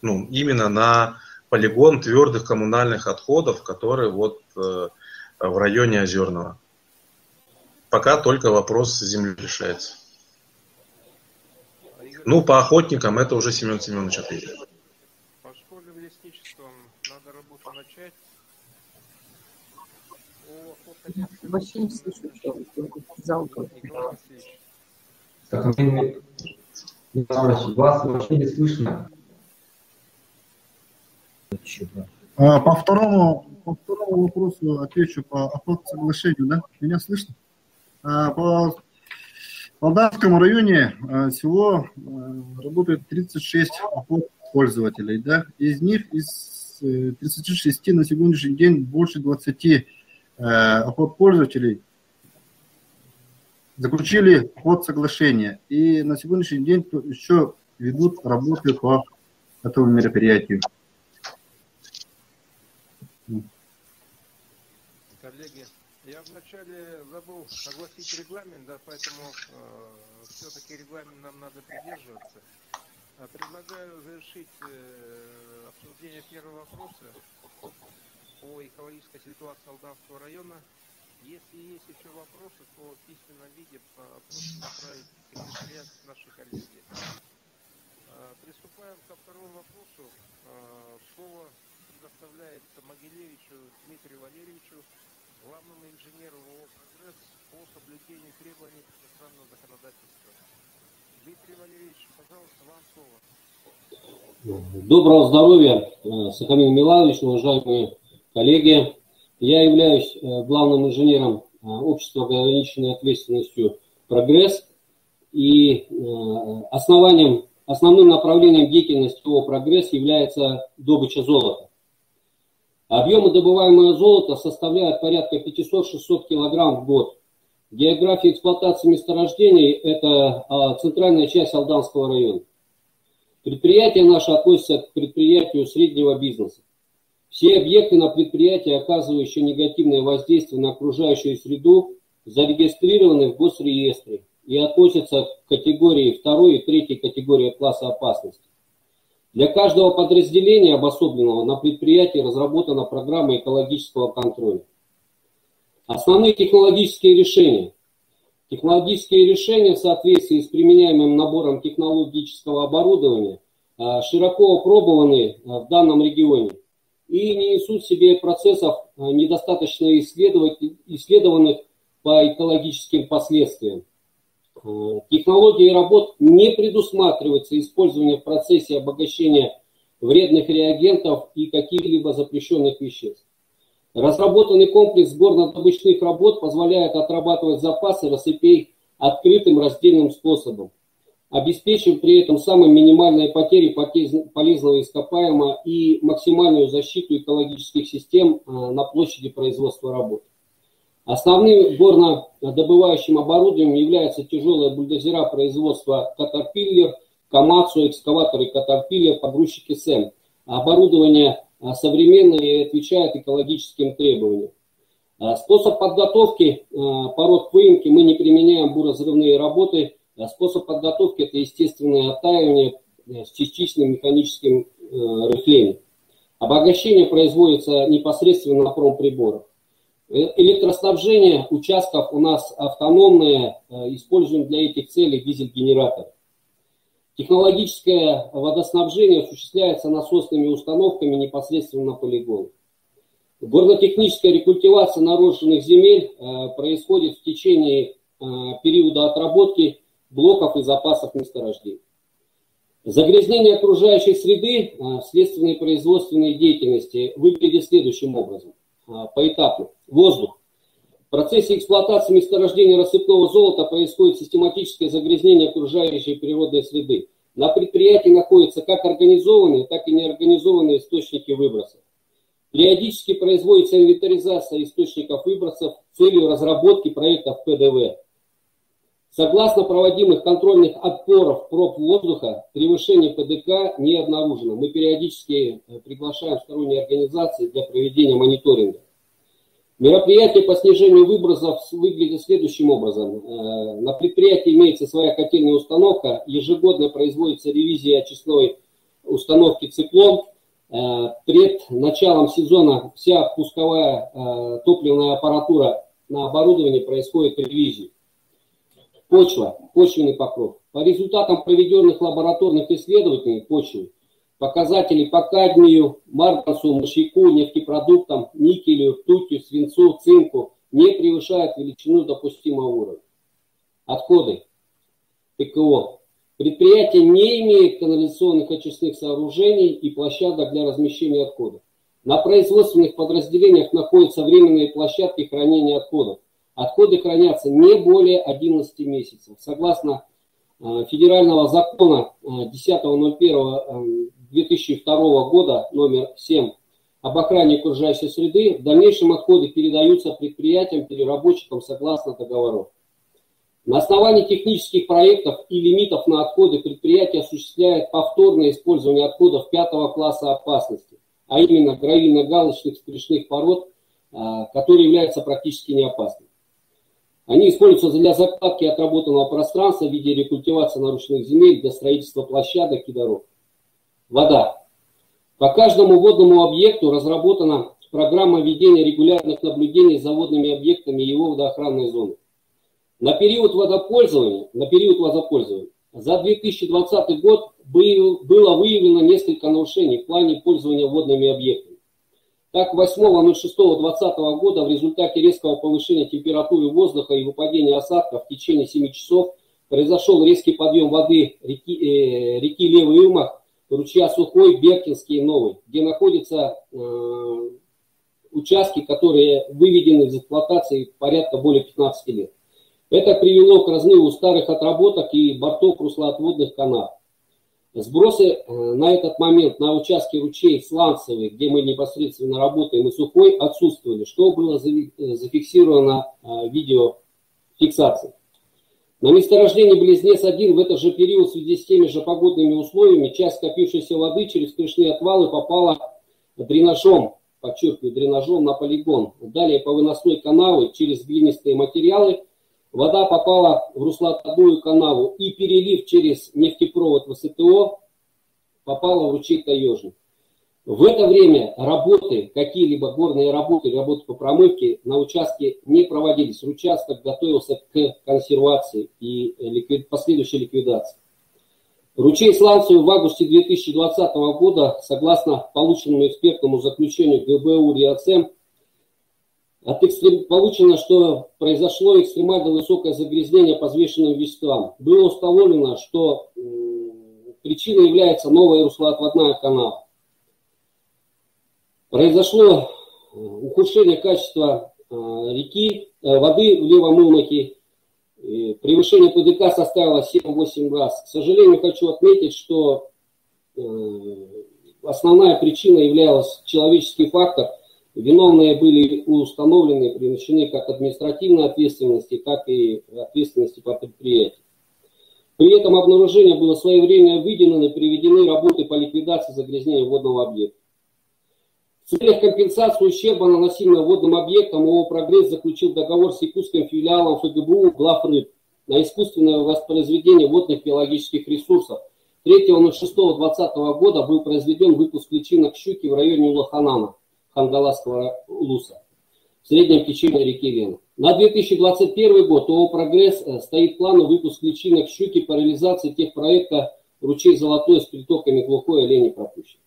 Именно на полигон твердых коммунальных отходов, который вот в районе Озерного. Пока только вопрос земли решается. По охотникам это уже Семен Семенович ответит. По школьным лесничествам надо работу начать. Вообще не слышу, что вас вообще не слышно. По второму вопросу отвечу по охотсоглашению, да? Меня слышно? По Алданскому районе всего работает 36 охотпользователей, да? Из них, из 36 на сегодняшний день больше 20 охотпользователей заключили охотсоглашение. И на сегодняшний день еще ведут работы по этому мероприятию. Коллеги, я вначале забыл огласить регламент, да, поэтому все-таки регламент нам надо придерживаться. Предлагаю завершить обсуждение первого вопроса по экологической ситуации Алданского района. Если есть еще вопросы, то в письменном виде просим направить в секретариат нашей коллеги. Приступаем ко второму вопросу. Слово предоставляется Могилевичу Дмитрию Валерьевичу, главному инженеру ООО «Прогресс» по соблюдению требований иностранного законодательства. Дмитрий Валерьевич, пожалуйста, вам слово. Доброго здоровья, Сахамин Миланович, уважаемые коллеги. Я являюсь главным инженером общества ограниченной ответственностью «Прогресс». И основным направлением деятельности ООО «Прогресс» является добыча золота. Объемы добываемого золота составляют порядка 500-600 килограмм в год. География эксплуатации месторождений – это центральная часть Алданского района. Предприятие наше относится к предприятию среднего бизнеса. Все объекты на предприятии, оказывающие негативное воздействие на окружающую среду, зарегистрированы в Госреестре и относятся к категории 2 и 3 категории класса опасности. Для каждого подразделения обособленного на предприятии разработана программа экологического контроля. Основные технологические решения. Технологические решения в соответствии с применяемым набором технологического оборудования широко опробованы в данном регионе и не несут в себе процессов, недостаточно исследованных по экологическим последствиям. Технологии работ не предусматривается использование в процессе обогащения вредных реагентов и каких-либо запрещенных веществ. Разработанный комплекс сборно-добычных работ позволяет отрабатывать запасы рассыпей открытым раздельным способом, обеспечив при этом самые минимальные потери полезного ископаемого и максимальную защиту экологических систем на площади производства работ. Основным горнодобывающим оборудованием являются тяжелые бульдозера производства Caterpillar, Komatsu, экскаваторы Caterpillar, погрузчики СЭМ. Оборудование современное и отвечает экологическим требованиям. Способ подготовки пород к выемке: мы не применяем буразрывные работы. Способ подготовки – это естественное оттаивание с частичным механическим рыхлением. Обогащение производится непосредственно на промприборах. Электроснабжение участков у нас автономное, используем для этих целей дизель-генераторы. Технологическое водоснабжение осуществляется насосными установками непосредственно на полигоне. Горнотехническая рекультивация нарушенных земель происходит в течение периода отработки блоков и запасов месторождений. Загрязнение окружающей среды вследствие производственной деятельности выглядит следующим образом. Поэтапно. Воздух. В процессе эксплуатации месторождения рассыпного золота происходит систематическое загрязнение окружающей природной среды. На предприятии находятся как организованные, так и неорганизованные источники выбросов. Периодически производится инвентаризация источников выбросов с целью разработки проектов ПДВ. Согласно проводимых контрольных отпоров проб воздуха, превышение ПДК не обнаружено. Мы периодически приглашаем сторонние организации для проведения мониторинга. Мероприятие по снижению выбросов выглядит следующим образом. На предприятии имеется своя котельная установка, ежегодно производится ревизия очистной установки «Циклон». Перед началом сезона вся пусковая топливная аппаратура на оборудовании происходит ревизия. Почва, почвенный покров. По результатам проведенных лабораторных исследований почвы, показатели по кадмию, марганцу, мышьяку, нефтепродуктам, никелю, ртутью, свинцу, цинку не превышают величину допустимого уровня. Отходы. ТКО. Предприятие не имеет канализационных очистных сооружений и площадок для размещения отходов. На производственных подразделениях находятся временные площадки хранения отходов. Отходы хранятся не более 11 месяцев. Согласно федерального закона 10.01.2002 года номер 7 об охране окружающей среды, в дальнейшем отходы передаются предприятиям-переработчикам согласно договору. На основании технических проектов и лимитов на отходы предприятие осуществляет повторное использование отходов 5 класса опасности, а именно гравийно-галочных спиртных пород, которые являются практически неопасными. Они используются для закладки отработанного пространства в виде рекультивации нарушенных земель для строительства площадок и дорог. Вода. По каждому водному объекту разработана программа ведения регулярных наблюдений за водными объектами и его водоохранной зоны. На период водопользования за 2020 год было выявлено несколько нарушений в плане пользования водными объектами. Так, 8.06.2020 года в результате резкого повышения температуры воздуха и выпадения осадков в течение 7 часов произошел резкий подъем воды реки Левый Юмах, ручья Сухой, Беркинский и Новый, где находятся участки, которые выведены из эксплуатации порядка более 15 лет. Это привело к разрыву старых отработок и бортов руслоотводных каналов. Сбросы на этот момент на участке ручей Сланцевый, где мы непосредственно работаем, и Сухой, отсутствовали, что было зафиксировано видеофиксацией. На месторождении Близнец-1 в этот же период в связи с теми же погодными условиями часть скопившейся воды через крышные отвалы попала дренажом, подчеркиваю, дренажом на полигон. Далее по выносной канавы через глинистые материалы вода попала в русловую канаву и перелив через нефтепровод ВСТО попала в ручей Таежный. В это время работы, какие-либо горные работы, работы по промывке на участке не проводились. Участок готовился к консервации и последующей ликвидации. Ручей Сланцевый в августе 2020 года, согласно полученному экспертному заключению ГБУ РИАЦЕМ, получено, что произошло экстремально высокое загрязнение по взвешенным веществам. Было установлено, что причиной является новая руслоотводная канава. Произошло ухудшение качества реки, воды в левом Улмаке. Превышение ПДК составило 7-8 раз. К сожалению, хочу отметить, что основная причина являлась человеческий фактор. Виновные были установлены, привлечены как административной ответственности, так и ответственности по предприятию. При этом обнаружение было своевременно выделено и приведены работы по ликвидации загрязнения водного объекта. В целях компенсации ущерба, наносимого водным объектам, ООО «Прогресс» заключил договор с якутским филиалом ФГБУ «Главрыб» на искусственное воспроизведение водных биологических ресурсов. 3.06.2020 года был произведен выпуск личинок щуки в районе Улаханана, Хангаласского улуса, в среднем течении реки Лена. На 2021 год ООО «Прогресс» стоит план выпуск личинок щуки по реализации техпроекта «Ручей Золотой» с притоками Глухой и Оленей пропущен.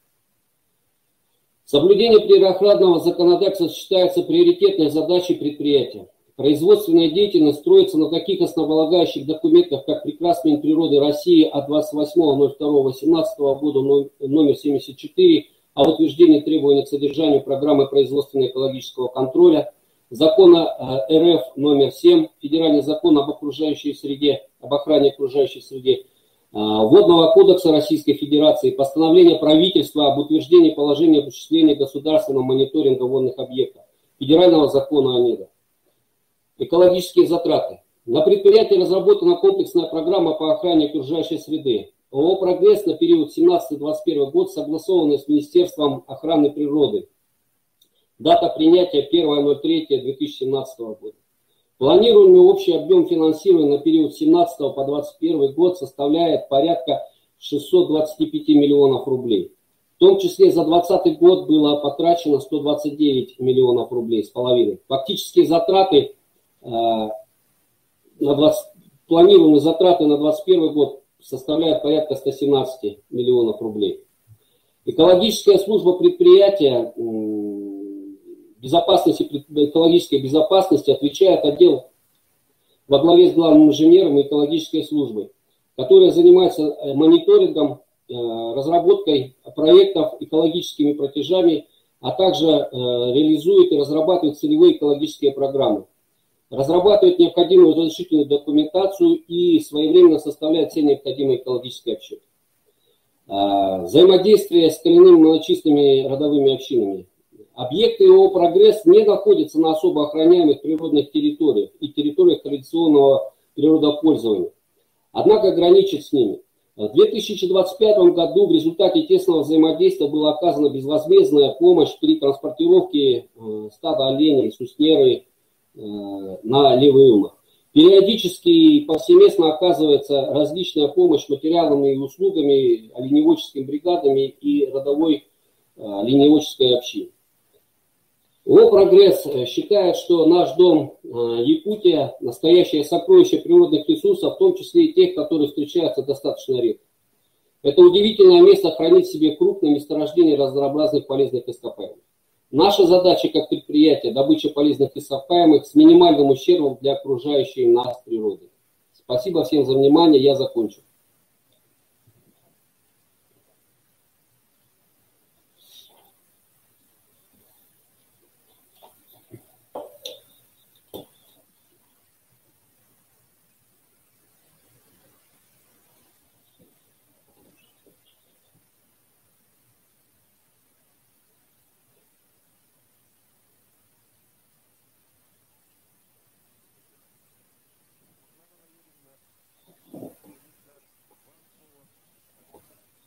Соблюдение природоохранного законодательства считается приоритетной задачей предприятия. Производственная деятельность строится на таких основополагающих документах, как Приказ Минприроды России от 28.02.18 года номер 74 о утверждении требований к содержанию программы производственно-экологического контроля, закона РФ номер 7, федеральный закон об окружающей среде, об охране окружающей среды, Водного кодекса Российской Федерации, постановление правительства об утверждении положения об осуществлении государственного мониторинга водных объектов, федерального закона о НИДах. Экологические затраты. На предприятии разработана комплексная программа по охране окружающей среды. ООО «Прогресс» на период 17-21 год согласованная с Министерством охраны природы. Дата принятия 1.03.2017 года. Планируемый общий объем финансирования на период с 17 по 21 год составляет порядка 625 миллионов рублей. В том числе за 2020 год было потрачено 129 миллионов рублей с половиной. Фактические затраты, планируемые затраты на 2021 год составляют порядка 117 миллионов рублей. Экологическая служба предприятия экологической безопасности отвечает отдел во главе с главным инженером и экологической службой, которая занимается мониторингом, разработкой проектов экологическими платежами, а также реализует и разрабатывает целевые экологические программы, разрабатывает необходимую разрешительную документацию и своевременно составляет все необходимые экологические отчеты. Взаимодействие с коренными малочисленными родовыми общинами. Объекты ООО «Прогресс» не находятся на особо охраняемых природных территориях и территориях традиционного природопользования, однако граничит с ними. В 2025 году в результате тесного взаимодействия была оказана безвозмездная помощь при транспортировке стада оленей, суснеры на Левый Улмак. Периодически и повсеместно оказывается различная помощь материалами и услугами, оленеводческими бригадами и родовой оленеводческой общиной. ООО «Прогресс» считает, что наш дом Якутия – настоящее сокровище природных ресурсов, в том числе и тех, которые встречаются достаточно редко. Это удивительное место хранит в себе крупные месторождения разнообразных полезных ископаемых. Наша задача как предприятие – добыча полезных ископаемых с минимальным ущербом для окружающей нас природы. Спасибо всем за внимание, я закончу.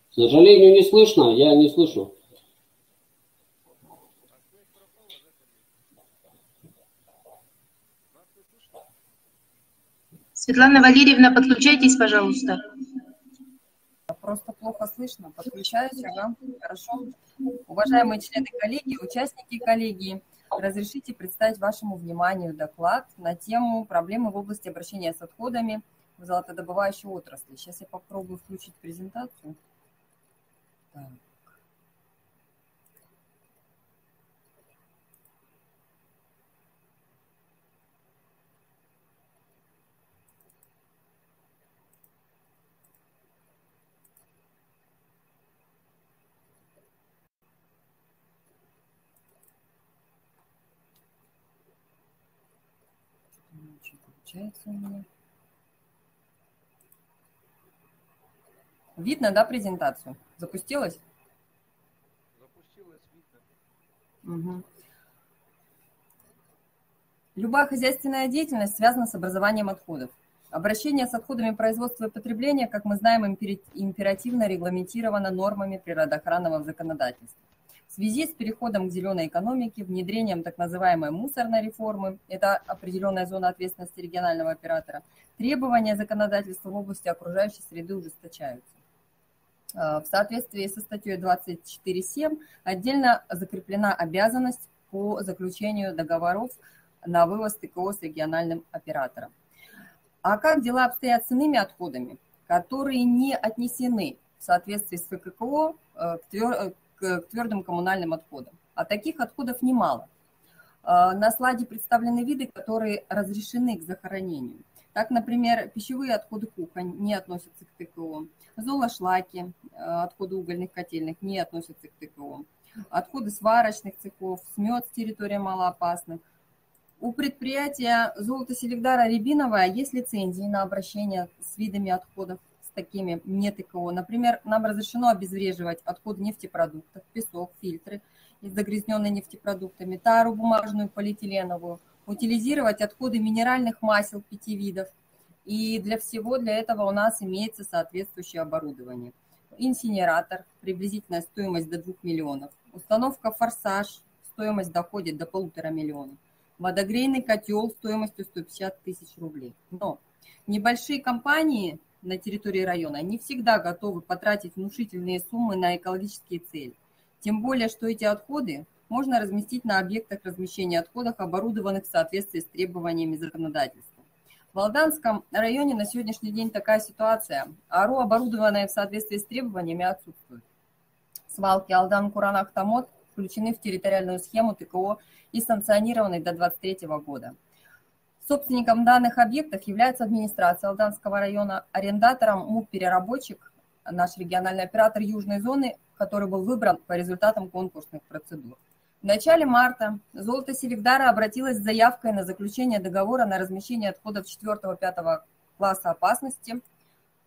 К сожалению, не слышно, я не слышу. Светлана Валерьевна, подключайтесь, пожалуйста. Просто плохо слышно. Подключаюсь, ага, хорошо. Уважаемые члены коллегии, участники коллегии, разрешите представить вашему вниманию доклад на тему проблемы в области обращения с отходами в золотодобывающей отрасли. Сейчас я попробую включить презентацию. Так. Что получается у меня? Видно, да, презентацию? Запустилась? Запустилась, видно. Угу. Любая хозяйственная деятельность связана с образованием отходов. Обращение с отходами производства и потребления, как мы знаем, императивно регламентировано нормами природоохранного законодательства. В связи с переходом к зеленой экономике, внедрением так называемой мусорной реформы, это определенная зона ответственности регионального оператора, требования законодательства в области окружающей среды ужесточаются. В соответствии со статьей 24.7 отдельно закреплена обязанность по заключению договоров на вывоз ТКО с региональным оператором. А как дела обстоят с иными отходами, которые не отнесены в соответствии с ФККО к твердым коммунальным отходам? А таких отходов немало. На слайде представлены виды, которые разрешены к захоронению. Так, например, пищевые отходы кухонь не относятся к ТКО, золошлаки, отходы угольных котельных не относятся к ТКО, отходы сварочных цехов, смет с территории малоопасных. У предприятия «Золото Селегдара-Рябиновая» есть лицензии на обращение с видами отходов, с такими не ТКО. Например, нам разрешено обезвреживать отходы нефтепродуктов, песок, фильтры, загрязненные нефтепродуктами, тару бумажную, полиэтиленовую, утилизировать отходы минеральных масел 5 видов. И для этого у нас имеется соответствующее оборудование. Инсинератор, приблизительная стоимость до 2 миллионов. Установка «Форсаж», стоимость доходит до 1,5 миллиона. Водогрейный котел стоимостью 150 тысяч рублей. Но небольшие компании на территории района не всегда готовы потратить внушительные суммы на экологические цели. Тем более, что эти отходы можно разместить на объектах размещения отходов, оборудованных в соответствии с требованиями законодательства. В Алданском районе на сегодняшний день такая ситуация. АРО, оборудованное в соответствии с требованиями, отсутствует. Свалки Алдан-Куранах-Тамот включены в территориальную схему ТКО и санкционированы до 2023 года. Собственником данных объектов является администрация Алданского района, арендатором МУП-переработчик, наш региональный оператор южной зоны, который был выбран по результатам конкурсных процедур. В начале марта «Золото Селегдара» обратилось с заявкой на заключение договора на размещение отходов 4-5 класса опасности,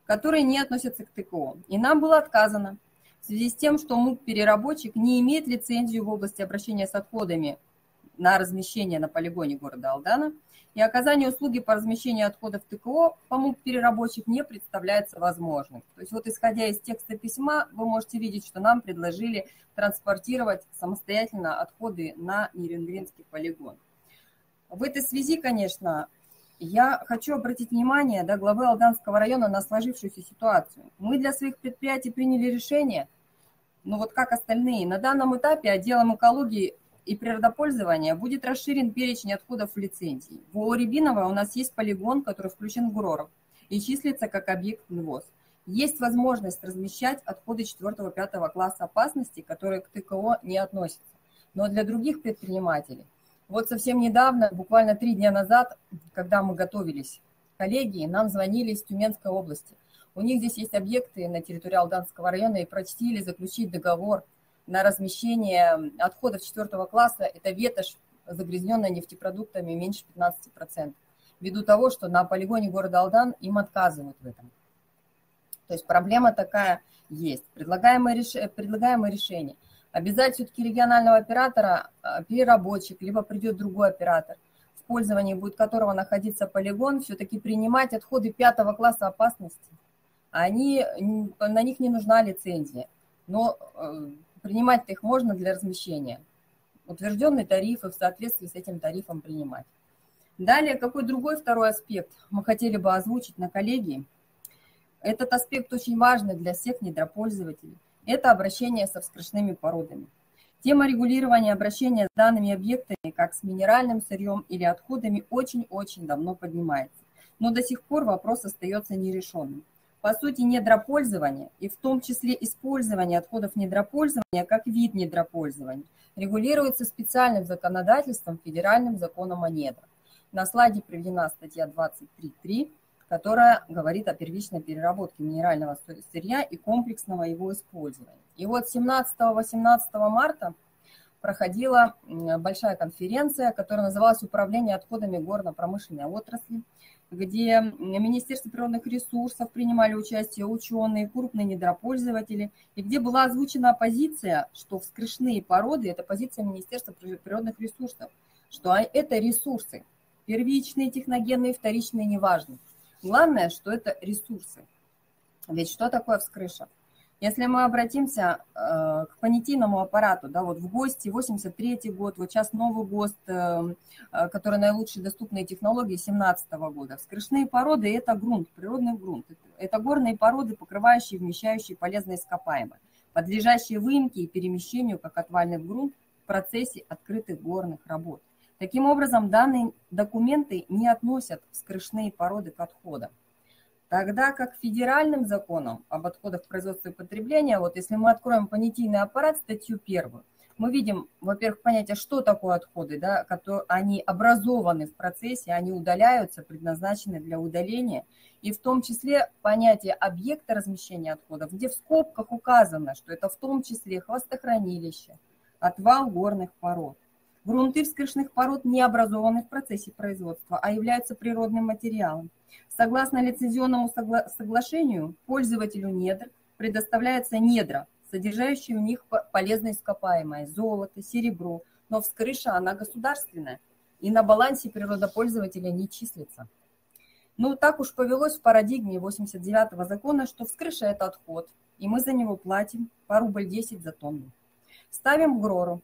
которые не относятся к ТКО. И нам было отказано в связи с тем, что МУП-переработчик не имеет лицензию в области обращения с отходами на размещение на полигоне города Алдана, и оказание услуги по размещению отходов ТКО по МУП-переработчик не представляется возможным. То есть вот исходя из текста письма, вы можете видеть, что нам предложили транспортировать самостоятельно отходы на Нерюнгринский полигон. В этой связи, конечно, я хочу обратить внимание главы Алданского района на сложившуюся ситуацию. Мы для своих предприятий приняли решение, но вот как остальные, на данном этапе отделом экологии и природопользования будет расширен перечень отходов в лицензии. В ООО «Рябиновая» у нас есть полигон, который включен в ГРОРов и числится как объект НВОЗ. Есть возможность размещать отходы 4-5 класса опасности, которые к ТКО не относятся. Но для других предпринимателей, вот совсем недавно, буквально 3 дня назад, когда мы готовились к коллегии, нам звонили из Тюменской области. У них здесь есть объекты на территории Алданского района и просили заключить договор на размещение отходов 4 класса, это ветошь, загрязненная нефтепродуктами, меньше 15%, ввиду того, что на полигоне города Алдан им отказывают в этом. То есть проблема такая есть. Предлагаемое решение. Обязать все-таки регионального оператора, переработчик, либо придет другой оператор, в пользовании будет которого находиться полигон, все-таки принимать отходы 5 класса опасности. На них не нужна лицензия, но принимать-то их можно для размещения. Утвержденные тарифы в соответствии с этим тарифом принимать. Далее, какой другой второй аспект мы хотели бы озвучить на коллегии? Этот аспект очень важный для всех недропользователей. Это обращение со вскрышными породами. Тема регулирования обращения с данными объектами, как с минеральным сырьем или отходами, очень-очень давно поднимается. Но до сих пор вопрос остается нерешенным. По сути, недропользование, и в том числе использование отходов недропользования как вид недропользования, регулируется специальным законодательством, федеральным законом о недрах. На слайде приведена статья 23.3, которая говорит о первичной переработке минерального сырья и комплексного его использования. И вот 17-18 марта проходила большая конференция, которая называлась «Управление отходами горно-промышленной отрасли», где Министерство природных ресурсов принимали участие ученые, крупные недропользователи, и где была озвучена позиция, что вскрышные породы – это позиция Министерства природных ресурсов, что это ресурсы, первичные, техногенные, вторичные, неважно. Главное, что это ресурсы. Ведь что такое вскрыша? Если мы обратимся к понятийному аппарату, да, вот в ГОСТе 83 год, вот сейчас новый ГОСТ, который наилучшие доступные технологии 17 года. Вскрышные породы – это грунт, природный грунт. Это горные породы, покрывающие, вмещающие полезные ископаемые, подлежащие выемке и перемещению, как отвальный грунт, в процессе открытых горных работ. Таким образом, данные документы не относят вскрышные породы к отходам. Тогда как федеральным законом об отходах производства и потребления, вот если мы откроем понятийный аппарат, статью 1, мы видим, во-первых, понятие, что такое отходы, да, они образованы в процессе, они удаляются, предназначены для удаления, и в том числе понятие объекта размещения отходов, где в скобках указано, что это в том числе хвостохранилище, отвал горных пород. Грунты вскрышных пород не образованы в процессе производства, а являются природным материалом. Согласно лицензионному соглашению, пользователю недр предоставляются недра, содержащие в них полезные ископаемые, золото, серебро, но вскрыша она государственная и на балансе природопользователя не числится. Ну, так уж повелось в парадигме 89-го закона, что вскрыша – это отход, и мы за него платим по рубль 10 за тонну. Ставим в ГРОРу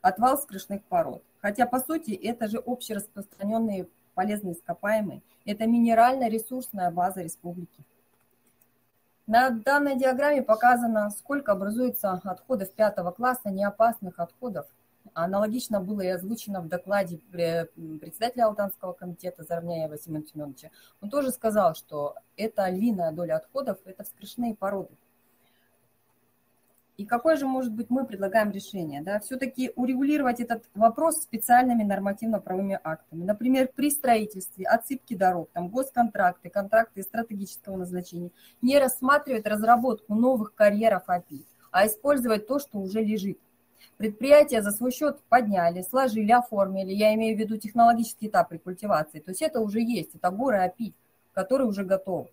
отвал вскрышных пород, хотя, по сути, это же общераспространенные полезные ископаемые, это минерально-ресурсная база республики. На данной диаграмме показано, сколько образуется отходов 5 класса, неопасных отходов. Аналогично было и озвучено в докладе председателя Алданского комитета Зарвняева Семена Семеновича. Он тоже сказал, что это львиная доля отходов, это вскрышные породы. И какое же, может быть, мы предлагаем решение? Да? Все-таки урегулировать этот вопрос специальными нормативно-правовыми актами. Например, при строительстве, отсыпке дорог, там, госконтракты, контракты стратегического назначения, не рассматривать разработку новых карьеров АПИ, а использовать то, что уже лежит. Предприятия за свой счет подняли, сложили, оформили, я имею в виду технологический этап рекультивации. То есть это уже есть, это горы АПИ, которые уже готовы.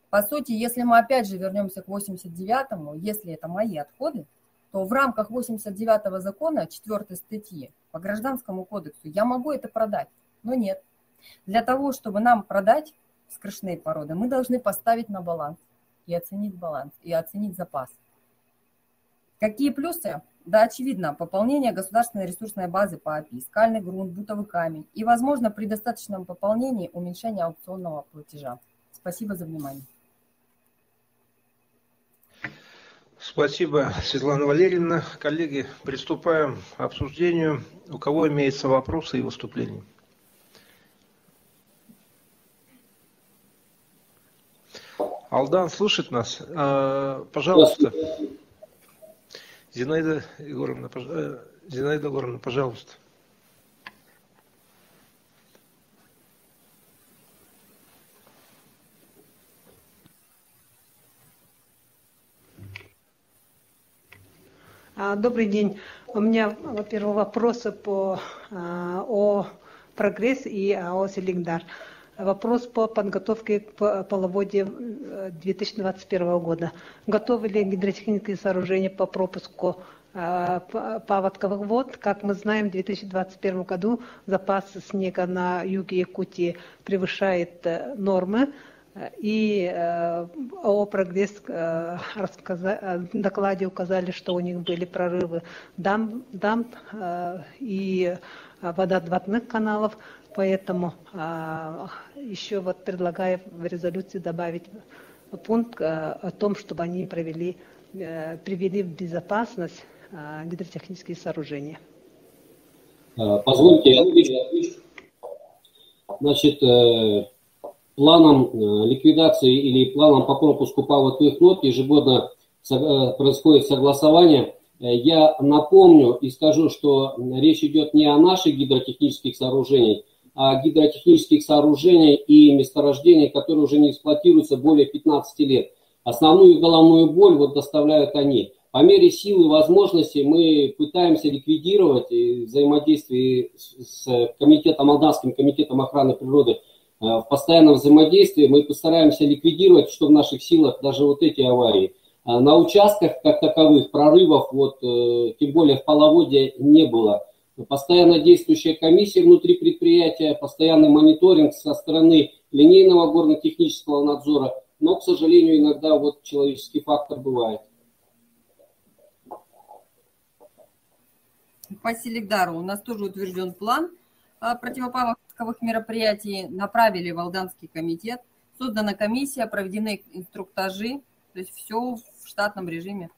По сути, если мы опять же вернемся к 89-му, если это мои отходы, то в рамках 89-го закона, 4 статьи по Гражданскому кодексу, я могу это продать, но нет. Для того, чтобы нам продать вскрышные породы, мы должны поставить на баланс, и оценить запас. Какие плюсы? Да, очевидно, пополнение государственной ресурсной базы по АПИ, скальный грунт, бутовый камень и, возможно, при достаточном пополнении уменьшение аукционного платежа. Спасибо за внимание. Спасибо, Светлана Валерьевна. Коллеги, приступаем к обсуждению. У кого имеются вопросы и выступления? Алдан слышит нас? Пожалуйста. Зинаида Егоровна, пожалуйста. Добрый день. У меня, во-первых, вопросы о прогресс и о Селигдар. Вопрос по подготовке к половодью 2021 года. Готовы ли гидротехнические сооружения по пропуску паводковых вод? Как мы знаем, в 2021 году запас снега на юге Якутии превышает нормы. И ООО «Прогресс» в докладе указали, что у них были прорывы дамб и водоотводных каналов. Поэтому еще вот предлагаю в резолюции добавить пункт о том, чтобы они привели в безопасность гидротехнические сооружения. Позвольте, я отвечу. Значит, планом ликвидации или планом по пропуску паводковых нот ежегодно происходит согласование. Я напомню и скажу, что речь идет не о наших гидротехнических сооружениях, а о гидротехнических сооружениях и месторождениях, которые уже не эксплуатируются более 15 лет. Основную головную боль вот доставляют они. По мере сил и возможностей мы пытаемся ликвидировать взаимодействие с комитетом, Молдавским комитетом охраны природы в постоянном взаимодействии. Мы постараемся ликвидировать, что в наших силах, даже вот эти аварии. На участках, как таковых, прорывов, вот, тем более в половодье, не было. Постоянно действующая комиссия внутри предприятия, постоянный мониторинг со стороны линейного горно-технического надзора, но, к сожалению, иногда вот человеческий фактор бывает. По Селигдару у нас тоже утвержден план противопаводковых мероприятий, направили в Алданский комитет, создана комиссия, проведены инструктажи, то есть все в штатном режиме.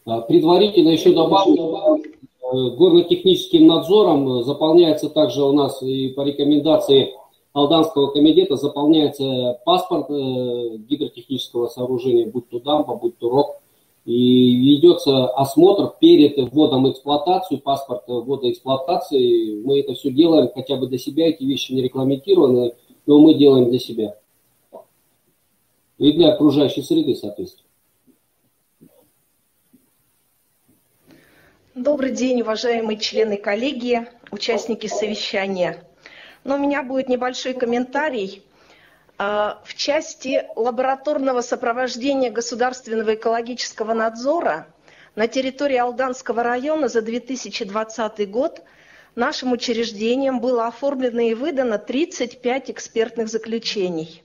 Предварительно еще добавлю, горно-техническим надзором заполняется также у нас и по рекомендации Алданского комитета заполняется паспорт гидротехнического сооружения, будь то дамба, будь то рог, и ведется осмотр перед вводом в эксплуатацию, паспорт ввода эксплуатации. Мы это все делаем хотя бы для себя, эти вещи не регламентированы, но мы делаем для себя и для окружающей среды, соответственно. Добрый день, уважаемые члены коллегии, участники совещания. Но у меня будет небольшой комментарий. В части лабораторного сопровождения государственного экологического надзора на территории Алданского района за 2020 год нашим учреждением было оформлено и выдано 35 экспертных заключений.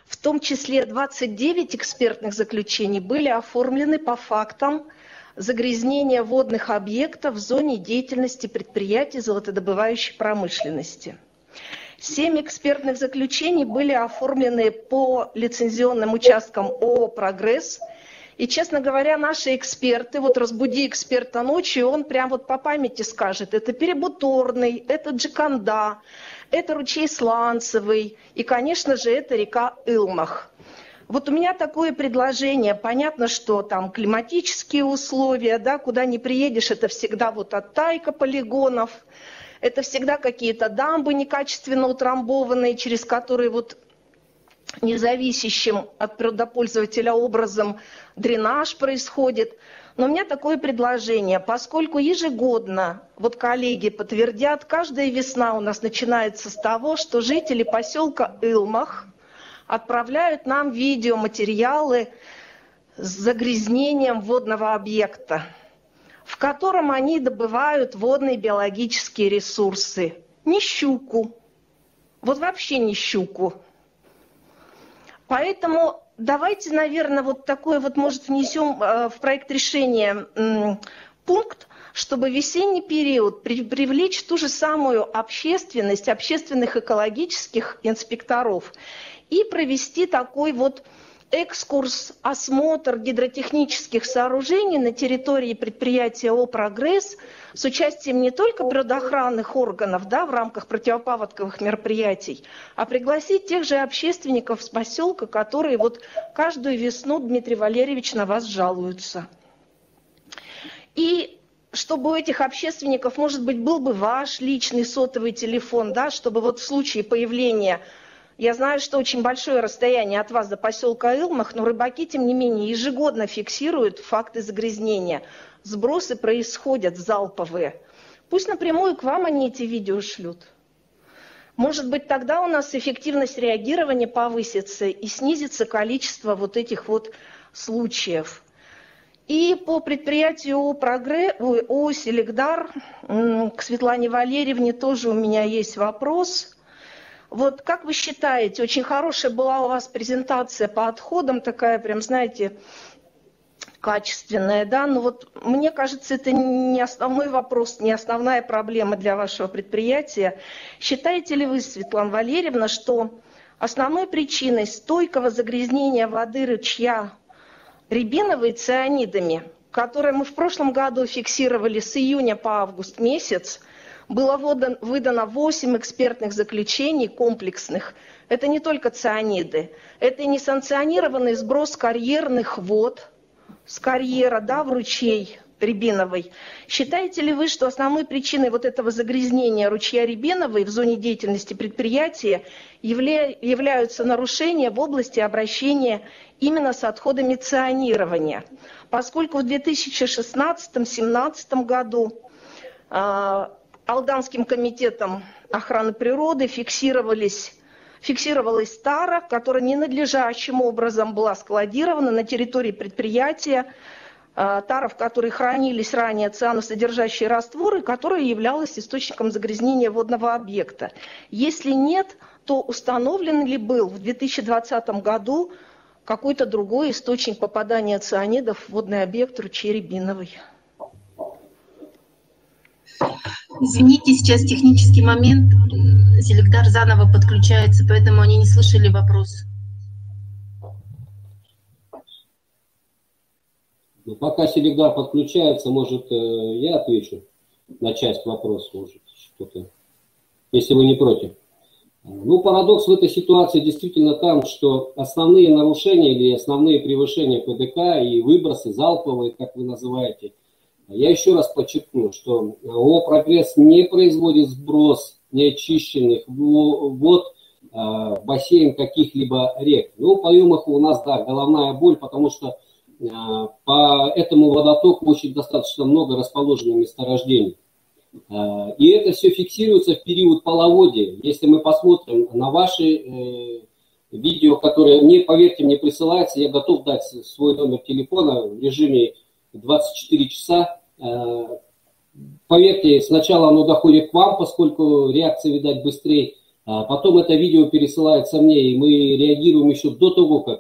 В том числе 29 экспертных заключений были оформлены по фактам загрязнения водных объектов в зоне деятельности предприятий золотодобывающей промышленности. 7 экспертных заключений были оформлены по лицензионным участкам ООО «Прогресс». И, честно говоря, наши эксперты, вот разбуди эксперта ночью, он прям вот по памяти скажет, это Перебуторный, это Джиканда, это ручей Сланцевый и, конечно же, это река Илмах. Вот у меня такое предложение. Понятно, что там климатические условия, да, куда не приедешь, это всегда вот оттайка полигонов, это всегда какие-то дамбы некачественно утрамбованные, через которые вот независящим от природопользователя образом дренаж происходит. Но у меня такое предложение, поскольку ежегодно, вот коллеги подтвердят, каждая весна у нас начинается с того, что жители поселка Илмах отправляют нам видеоматериалы с загрязнением водного объекта, в котором они добывают водные биологические ресурсы. Не щуку, вот вообще не щуку. Поэтому давайте, наверное, вот такой вот, может, внесем в проект решения пункт, чтобы в весенний период привлечь ту же самую общественность, общественных экологических инспекторов и провести такой вот экскурс, осмотр гидротехнических сооружений на территории предприятия ООО «Прогресс» с участием не только природоохранных органов, да, в рамках противопаводковых мероприятий, а пригласить тех же общественников с поселка, которые вот каждую весну, Дмитрий Валерьевич, на вас жалуются. И чтобы у этих общественников, может быть, был бы ваш личный сотовый телефон, да, чтобы вот в случае появления... Я знаю, что очень большое расстояние от вас до поселка Илмах, но рыбаки, тем не менее, ежегодно фиксируют факты загрязнения. Сбросы происходят залповые. Пусть напрямую к вам они эти видео шлют. Может быть, тогда у нас эффективность реагирования повысится и снизится количество вот этих вот случаев. И по предприятию ООО «Селигдар» к Светлане Валерьевне тоже у меня есть вопрос. Вот как вы считаете, очень хорошая была у вас презентация по отходам, такая прям, знаете, качественная, да? Но вот мне кажется, это не основной вопрос, не основная проблема для вашего предприятия. Считаете ли вы, Светлана Валерьевна, что основной причиной стойкого загрязнения воды ручья Рябиновой цианидами, которые мы в прошлом году фиксировали с июня по август месяц, было выдано 8 экспертных заключений комплексных. Это не только цианиды, это и несанкционированный сброс карьерных вод с карьера, да, в ручей Рябиновой. Считаете ли вы, что основной причиной вот этого загрязнения ручья Рябиновой в зоне деятельности предприятия являются нарушения в области обращения именно с отходами цианирования? Поскольку в 2016-2017 году Алданским комитетом охраны природы фиксировалась тара, которая ненадлежащим образом была складирована на территории предприятия, тара, в которой хранились ранее цианосодержащие растворы, которая являлась источником загрязнения водного объекта. Если нет, то установлен ли был в 2020 году какой-то другой источник попадания цианидов в водный объект ручья Рябиновой? Извините, сейчас технический момент. Селигдар заново подключается, поэтому они не слышали вопрос. Пока Селигдар подключается, может, я отвечу на часть вопроса, может, что-то, если вы не против. Ну, парадокс в этой ситуации действительно там, что основные нарушения или основные превышения ПДК и выбросы залповые, как вы называете, я еще раз подчеркну, что ООО «Прогресс» не производит сброс неочищенных вод в бассейн каких-либо рек. Ну, по Юмаху у нас, да, головная боль, потому что по этому водотоку очень достаточно много расположено месторождений. И это все фиксируется в период половодья. Если мы посмотрим на ваши видео, которые, мне, поверьте, мне присылаются, я готов дать свой номер телефона в режиме 24 часа. Поверьте, сначала оно доходит к вам, поскольку реакция, видать, быстрее. Потом это видео пересылается мне, и мы реагируем еще до того, как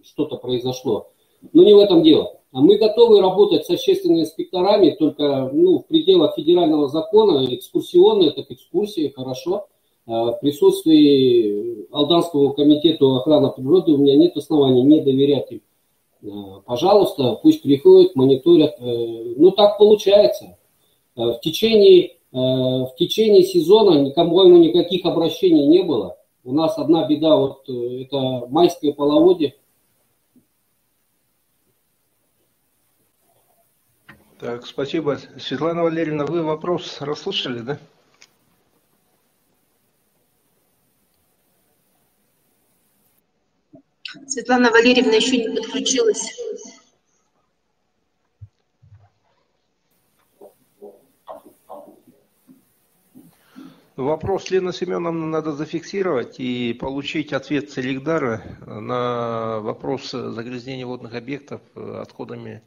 что-то произошло. Но не в этом дело. Мы готовы работать с общественными инспекторами, только в пределах федерального закона, экскурсионные, так экскурсии, хорошо. В присутствии Алданского комитета охраны природы у меня нет оснований не доверять им. Пожалуйста, пусть приходят, мониторят. Ну, так получается. В течение сезона никому никаких обращений не было. У нас одна беда, вот это майское половодье. Так, спасибо. Светлана Валерьевна, вы вопрос расслышали, да? Светлана Валерьевна еще не подключилась. Вопрос Лены Семеновны надо зафиксировать и получить ответ Селигдара на вопрос загрязнения водных объектов отходами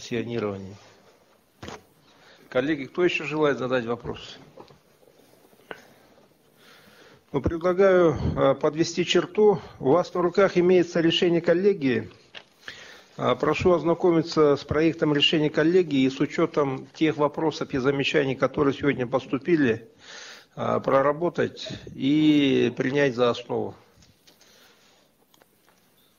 цианирования. Коллеги, кто еще желает задать вопрос? Ну, предлагаю подвести черту. У вас на руках имеется решение коллегии. Прошу ознакомиться с проектом решения коллегии и с учетом тех вопросов и замечаний, которые сегодня поступили, проработать и принять за основу.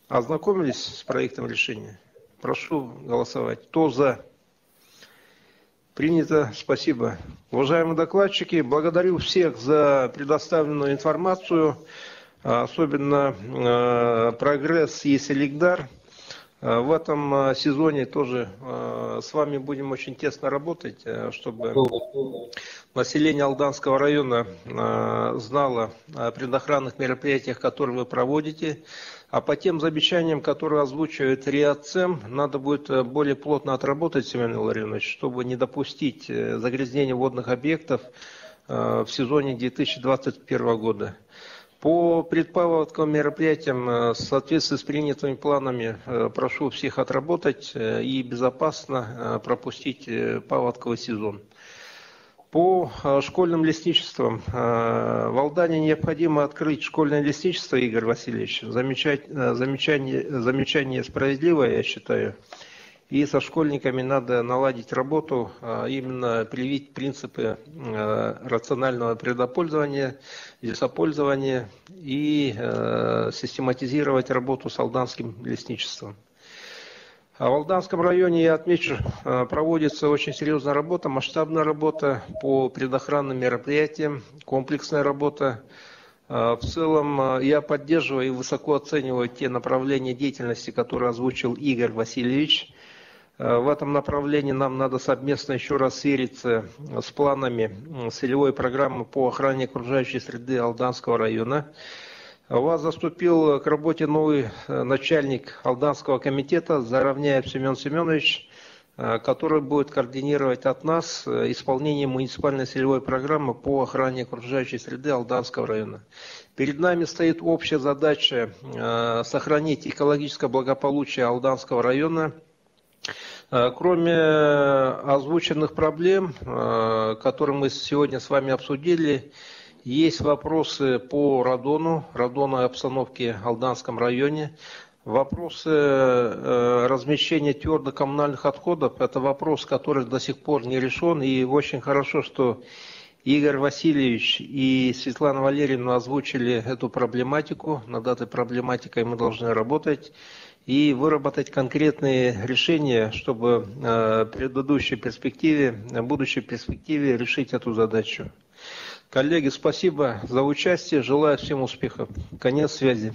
Ознакомились с проектом решения? Прошу голосовать. Кто за? Принято. Спасибо. Уважаемые докладчики, благодарю всех за предоставленную информацию, особенно «Прогресс» и «Селигдар». В этом сезоне тоже с вами будем очень тесно работать, чтобы население Алданского района знало о предохранных мероприятиях, которые вы проводите. А по тем замечаниям, которые озвучивает РИАЦЕМ, надо будет более плотно отработать, Семен Илларионович, чтобы не допустить загрязнения водных объектов в сезоне 2021 года. По предпаводковым мероприятиям в соответствии с принятыми планами прошу всех отработать и безопасно пропустить паводковый сезон. По школьным лесничествам. В Алдане необходимо открыть школьное лесничество, Игорь Васильевич. Замечание справедливое, я считаю. И со школьниками надо наладить работу, именно привить принципы рационального предопользования, лесопользования и систематизировать работу с алданским лесничеством. А в Алданском районе, я отмечу, проводится очень серьезная работа, масштабная работа по предохранным мероприятиям, комплексная работа. В целом я поддерживаю и высоко оцениваю те направления деятельности, которые озвучил Игорь Васильевич. В этом направлении нам надо совместно еще раз свериться с планами целевой программы по охране окружающей среды Алданского района. У вас заступил к работе новый начальник Алданского комитета Заровняев Семен Семенович, который будет координировать от нас исполнение муниципальной целевой программы по охране окружающей среды Алданского района. Перед нами стоит общая задача сохранить экологическое благополучие Алданского района. Кроме озвученных проблем, которые мы сегодня с вами обсудили, есть вопросы по радонной обстановке в Алданском районе, вопросы размещения твердокоммунальных отходов. Это вопрос, который до сих пор не решен, и очень хорошо, что Игорь Васильевич и Светлана Валерьевна озвучили эту проблематику. Над этой проблематикой мы должны работать и выработать конкретные решения, чтобы в будущей перспективе решить эту задачу. Коллеги, спасибо за участие. Желаю всем успехов. Конец связи.